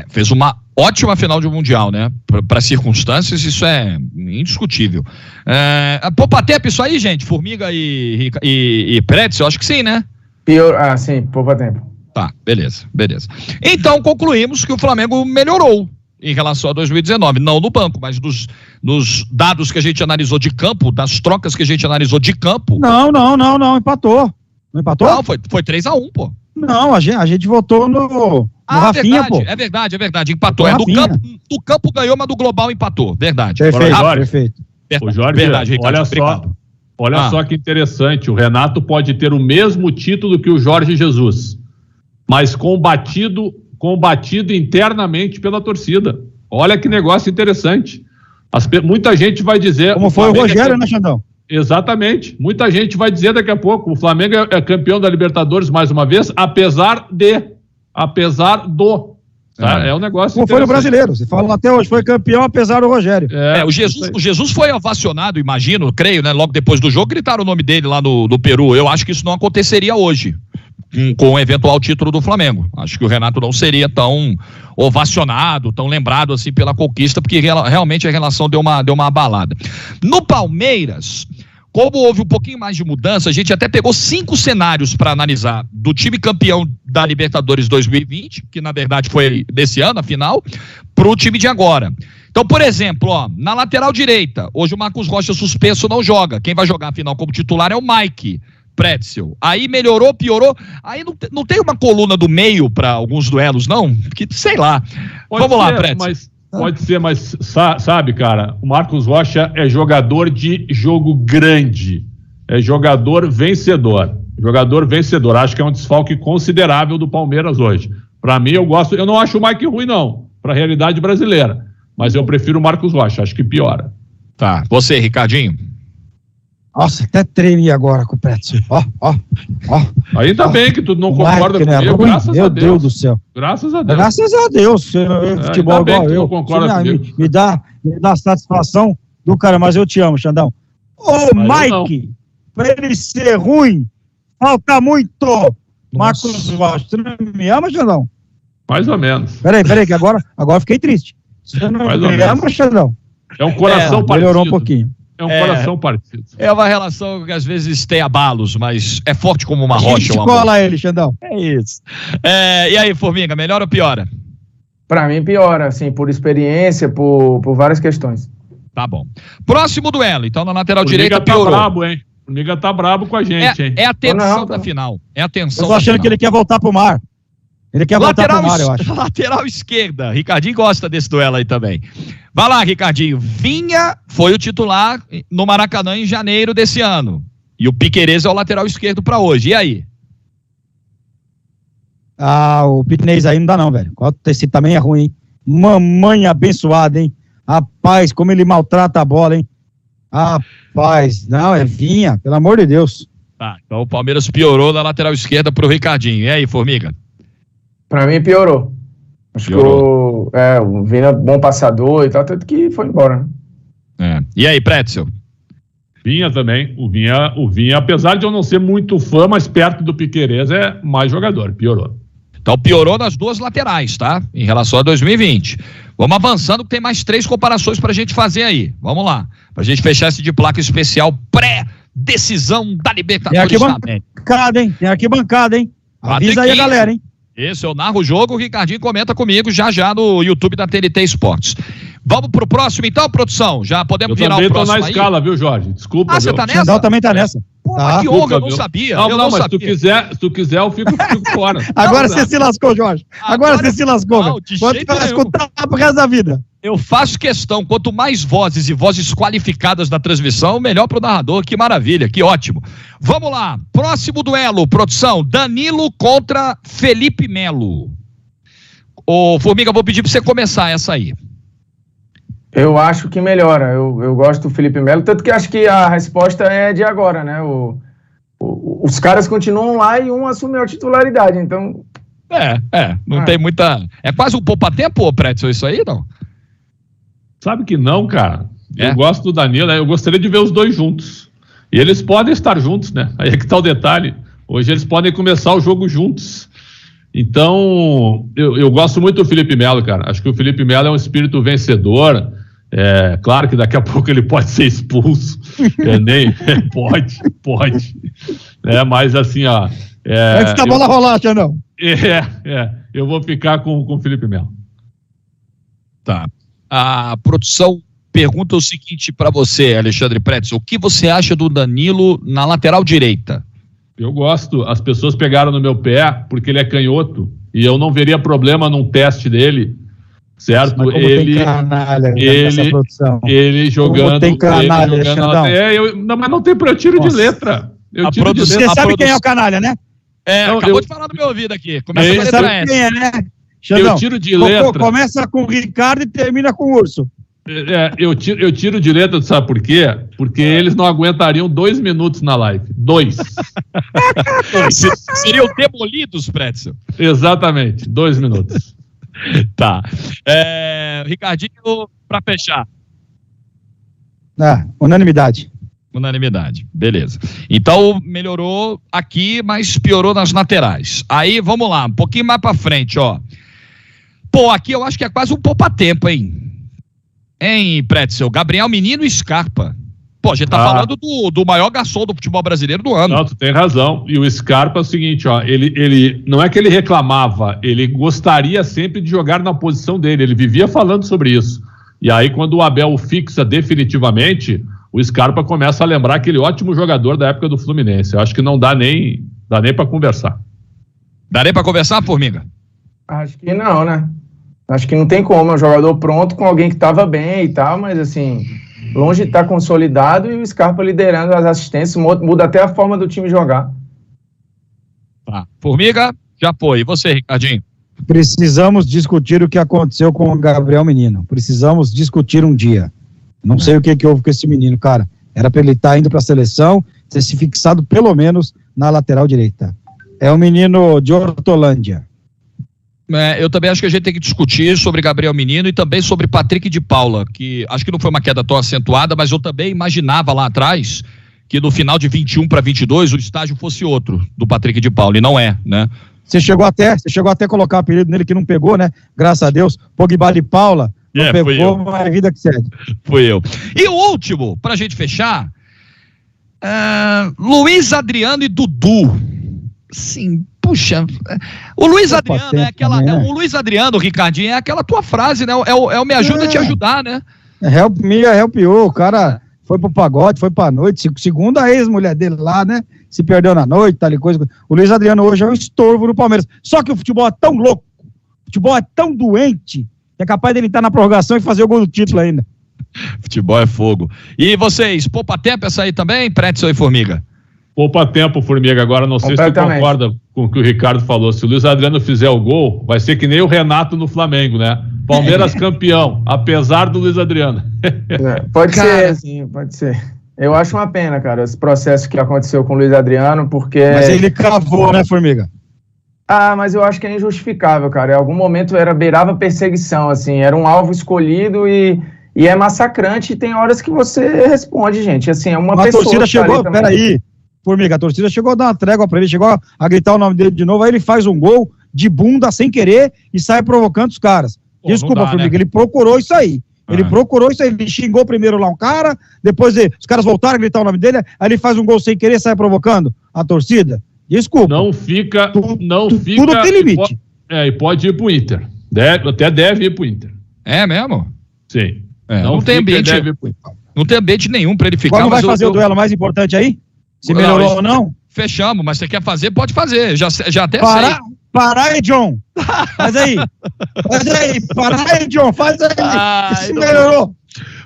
Fez uma ótima final de Mundial, né? Para circunstâncias, isso é indiscutível. Poupa-tempo isso aí, gente? Formiga e Pretzel, eu acho que sim, né? Sim, poupa-tempo. Tá, beleza. Então, concluímos que o Flamengo melhorou em relação a 2019, não no banco, mas nos dados que a gente analisou de campo, das trocas que a gente analisou de campo. Não, empatou. Não empatou? Não, foi 3-1, pô. Não, a gente votou no Rafinha, verdade, pô. É verdade, empatou. Do campo ganhou, mas do global empatou, verdade. Perfeito. O Jorge, verdade, Ricardo, olha só que interessante, o Renato pode ter o mesmo título que o Jorge Jesus, mas combatido internamente pela torcida. Olha que negócio interessante. Muita gente vai dizer... Como foi o Rogério, né, Xandão? Exatamente. Muita gente vai dizer daqui a pouco, o Flamengo é campeão da Libertadores mais uma vez, apesar do... Tá? É um negócio como foi no Brasileiro, você fala até hoje, foi campeão apesar do Rogério. O Jesus foi ovacionado, imagino, creio, né? Logo depois do jogo, gritaram o nome dele lá no Peru. Eu acho que isso não aconteceria hoje, com o eventual título do Flamengo. Acho que o Renato não seria tão ovacionado, tão lembrado assim pela conquista, porque realmente a relação deu uma abalada. No Palmeiras, como houve um pouquinho mais de mudança, a gente até pegou 5 cenários para analisar do time campeão da Libertadores 2020, que na verdade foi desse ano, a final, para o time de agora. Então, por exemplo, na lateral direita, hoje o Marcos Rocha suspenso não joga. Quem vai jogar a final como titular é o Mike Pretzel. Aí melhorou, piorou. Aí não tem uma coluna do meio para alguns duelos, não? Que sei lá. Vamos lá, Pretzel. Pode ser, mas sabe, cara, o Marcos Rocha é jogador de jogo grande. é jogador vencedor. Jogador vencedor. Acho que é um desfalque considerável do Palmeiras hoje. Para mim, eu não acho o Mike ruim, não, para a realidade brasileira. Mas eu prefiro o Marcos Rocha, acho que piora. Tá. Você, Ricardinho? Nossa, até tremi agora com o Pretzel. Ainda bem que tu não concorda comigo, graças a Deus. Meu Deus do céu. Graças a Deus. Graças a Deus. Futebol igual eu. Me dá satisfação do cara, mas eu te amo, Xandão. Ô, Mike, pra ele ser ruim, falta muito. Marcos Rocha, tu não me ama, Xandão? Mais ou menos. Peraí, que agora fiquei triste. Você não me ama, Xandão? É um coração partido. Melhorou um pouquinho. É um coração partido. É uma relação que às vezes tem abalos, mas é forte como uma rocha. Escola ele, Xandão. É isso. E aí, Formiga, melhora ou piora? Pra mim, piora, assim, por experiência, por várias questões. Tá bom. Próximo duelo, então, na lateral direita, piorou. Tá brabo, hein? O Formiga tá brabo com a gente, hein? É a tensão da final. É a tensão. Eu tô achando que ele quer voltar pro mar. Ele quer voltar pro mar, eu acho. Lateral esquerda. Ricardinho gosta desse duelo aí também. Vai lá, Ricardinho. Vinha foi o titular no Maracanã em janeiro desse ano. E o Piquerez é o lateral esquerdo pra hoje. E aí? O Piquerez aí não dá não, velho. Esse também é ruim, hein? Mamãe abençoada, hein? Rapaz, como ele maltrata a bola, hein? Rapaz, não, é Vinha, pelo amor de Deus. Tá, então o Palmeiras piorou na lateral esquerda pro Ricardinho. E aí, Formiga? Pra mim, piorou. Acho que o Vinha é bom passador e tal, tanto que foi embora, né? E aí, Pretzel? Vinha também. O Vinha, apesar de eu não ser muito fã, mas perto do Piquerez é mais jogador. Piorou. Então piorou nas duas laterais, tá? Em relação a 2020. Vamos avançando, que tem mais 3 comparações pra gente fazer aí. Vamos lá. Pra gente fechar esse de placa especial pré-decisão da Libertadores. Tem arquibancada, hein? Tem arquibancada, hein? Avisa aí a galera, hein? Esse eu narro o jogo, o Ricardinho comenta comigo já no YouTube da TNT Esportes. Vamos pro próximo então, produção? Já podemos virar o próximo aí? Eu também tô na escala, viu, Jorge? Desculpa. Você tá nessa? Xandão também tá nessa. Pô, que honra, eu não sabia. Não, mas se tu quiser, eu fico fora. Agora você se lascou, Jorge. Agora você se lascou, velho. Quanto vai escutar pro resto da vida? Eu faço questão, quanto mais vozes e vozes qualificadas na transmissão, melhor pro narrador. Que maravilha, que ótimo. Vamos lá, próximo duelo, produção, Danilo contra Felipe Melo. Ô, Formiga, vou pedir pra você começar essa aí. Eu acho que melhora. Eu gosto do Felipe Melo, tanto que acho que a resposta é de agora, né? Os caras continuam lá e um assumiu a titularidade, então... Não tem muita... É quase um poupa-tempo, Pretzel, isso aí, não? Sabe que não, cara. Eu gosto do Danilo, eu gostaria de ver os dois juntos. E eles podem estar juntos, né? Aí é que tá o detalhe. Hoje eles podem começar o jogo juntos. Então, eu gosto muito do Felipe Melo, cara. Acho que o Felipe Melo é um espírito vencedor. Claro que daqui a pouco ele pode ser expulso. Pode. Mas assim, ó... Antes da bola rolar, Xandão. Eu vou ficar com o Felipe Melo. Tá. A produção pergunta o seguinte pra você, Alexandre Pretzel. O que você acha do Danilo na lateral direita? Eu gosto. As pessoas pegaram no meu pé porque ele é canhoto e eu não veria problema num teste dele, certo? Mas como tem canalha nessa produção. Ele jogando. Como tem canalha, Xandão. Mas não tem pra tiro de letra. Você sabe quem é o canalha, né? Acabou de falar no meu ouvido aqui. Começa com a letra S. Quem é, né? Xandão, eu tiro de letra. Começa com o Ricardo e termina com o Urso. Eu tiro de letra, sabe por quê? Porque eles não aguentariam 2 minutos na live. 2. Seriam demolidos, Pretzel. Exatamente, 2 minutos. Tá. Ricardinho, pra fechar. Unanimidade. Beleza. Então melhorou aqui, mas piorou nas laterais. Aí vamos lá, um pouquinho mais pra frente, ó. Pô, aqui eu acho que é quase um poupa-tempo, hein? Hein, Pretzel? Gabriel Menino e Scarpa. Pô, a gente tá falando do maior garçom do futebol brasileiro do ano. Não, tu tem razão. E o Scarpa é o seguinte, ó, ele não é que ele reclamava, ele gostaria sempre de jogar na posição dele, ele vivia falando sobre isso. E aí quando o Abel o fixa definitivamente, o Scarpa começa a lembrar aquele ótimo jogador da época do Fluminense. Eu acho que não dá nem pra conversar. Dá nem pra conversar, Formiga? Acho que não, né? Acho que não tem como, é um jogador pronto com alguém que tava bem e tal, mas assim, longe de estar consolidado, e o Scarpa liderando as assistências, muda até a forma do time jogar. Tá. Formiga, já foi. E você, Ricardinho? Precisamos discutir o que aconteceu com o Gabriel Menino. Precisamos discutir um dia. Não sei o que houve com esse menino, cara. Era para ele estar indo para a seleção, ter se fixado pelo menos na lateral direita. É um menino de Hortolândia. Eu também acho que a gente tem que discutir sobre Gabriel Menino e também sobre Patrick de Paula, que acho que não foi uma queda tão acentuada, mas eu também imaginava lá atrás que no final de 21 para 22 o estágio fosse outro do Patrick de Paula, e não é, né? Você chegou até a colocar o apelido nele que não pegou, né? Graças a Deus, Pogba de Paula, não pegou, mas é vida que segue. Fui eu. E o último, pra gente fechar, Luiz Adriano e Dudu. Sim, puxa, o Luiz Adriano é aquela, também, né? O Luiz Adriano, Ricardinho, é aquela tua frase, né? É o me ajuda a te ajudar, né? Help me, help you, o cara foi pro pagode, foi pra noite, segundo a ex-mulher dele lá, né? Se perdeu na noite, tal e coisa. O Luiz Adriano hoje é um estorvo no Palmeiras. Só que o futebol é tão louco, o futebol é tão doente, que é capaz dele estar na prorrogação e fazer o gol do título ainda. Futebol é fogo. E vocês, poupa tempo essa aí também, Pretzel e Formiga? Poupa tempo, Formiga. Agora não sei se tu concorda com o que o Ricardo falou. Se o Luiz Adriano fizer o gol, vai ser que nem o Renato no Flamengo, né? Palmeiras campeão, apesar do Luiz Adriano. Pode ser, sim, pode ser. Eu acho uma pena, cara, esse processo que aconteceu com o Luiz Adriano, porque... Mas ele cravou, né, Formiga? Mas eu acho que é injustificável, cara. Em algum momento beirava perseguição, assim, era um alvo escolhido e é massacrante, e tem horas que você responde, gente, assim, é uma pessoa... A torcida chegou, peraí, Formiga, a torcida chegou a dar uma trégua pra ele, chegou a gritar o nome dele de novo, aí ele faz um gol de bunda sem querer e sai provocando os caras. Desculpa, Formiga, né? Ele procurou isso aí. Ele procurou isso aí, ele xingou primeiro lá um cara, depois os caras voltaram a gritar o nome dele, aí ele faz um gol sem querer e sai provocando a torcida. Desculpa. Não fica... Tudo tem limite. E pode ir pro Inter. Até deve ir pro Inter. É mesmo? Sim. Não tem ambiente. Não tem ambiente nenho pra ele ficar. Quando vai fazer o duelo mais importante aí? Se melhorou ou não? Fechamos, mas você quer fazer, pode fazer. Já até sei. Para aí, John. Faz aí. Para aí, John. Faz aí. Se melhorou.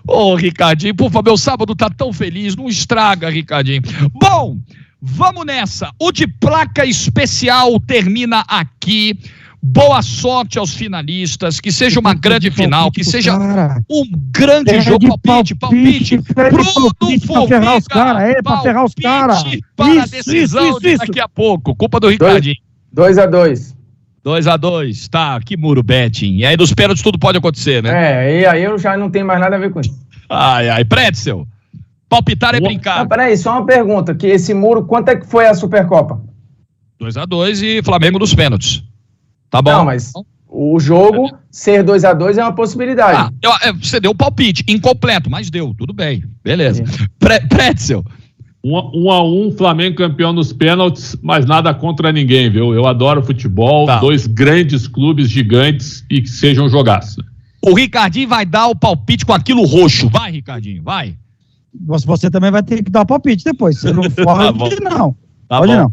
Ô, Ricardinho, por favor, meu sábado tá tão feliz. Não estraga, Ricardinho. Bom, vamos nessa. O de placa especial termina aqui. Boa sorte aos finalistas, que seja uma grande final, que seja um grande jogo. Palpite. Bruno Formiga, pra ferrar os caras. Para a decisão de daqui a pouco. Culpa do Ricardinho. 2-2. 2-2, tá, que muro, Betting. E aí nos pênaltis tudo pode acontecer, né? E aí eu já não tenho mais nada a ver com isso. Ai, Pretzel, palpitar é brincar. Peraí, só uma pergunta, que esse muro, quanto é que foi a Supercopa? 2-2 e Flamengo nos pênaltis. Tá bom. Não, mas o jogo ser 2-2 é uma possibilidade. Você deu o palpite, incompleto, mas deu, tudo bem, beleza. Pretzel. 1-1, Flamengo campeão nos pênaltis, mas nada contra ninguém, viu? Eu adoro futebol, dois grandes clubes gigantes e que sejam jogaços. O Ricardinho vai dar o palpite com aquilo roxo. Vai, Ricardinho, vai. Você também vai ter que dar o palpite depois. Você não pode, não. Pode não.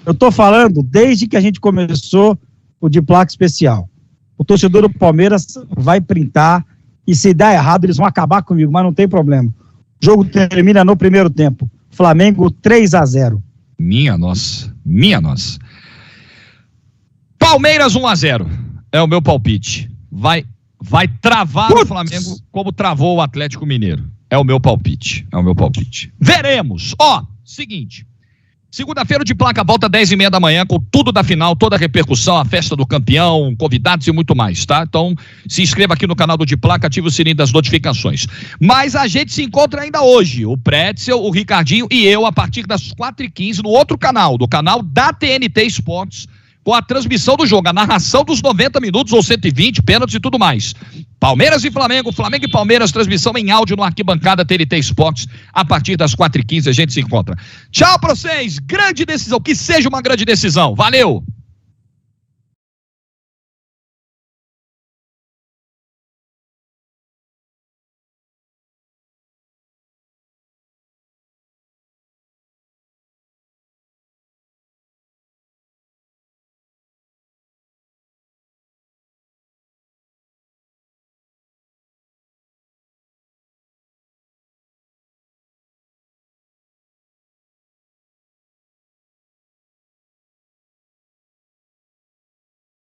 Eu tô falando desde que a gente começou o de placa especial. O torcedor do Palmeiras vai printar e se der errado eles vão acabar comigo, mas não tem problema. O jogo termina no primeiro tempo. Flamengo 3-0. Minha nossa. Palmeiras 1-0. É o meu palpite. Vai travar o Flamengo como travou o Atlético Mineiro. É o meu palpite. Veremos. Seguinte. Segunda-feira de placa volta 10h30 da manhã com tudo da final, toda a repercussão, a festa do campeão, convidados e muito mais, tá? Então se inscreva aqui no canal do De Placa, ative o sininho das notificações. Mas a gente se encontra ainda hoje, o Pretzel, o Ricardinho e eu, a partir das 4h15 no outro canal, do canal da TNT Esportes, com a transmissão do jogo, a narração dos 90 minutos ou 120, pênaltis e tudo mais. Palmeiras e Flamengo, Flamengo e Palmeiras, transmissão em áudio no Arquibancada TNT Esportes, a partir das 4h15 a gente se encontra. Tchau pra vocês, grande decisão, que seja uma grande decisão, valeu!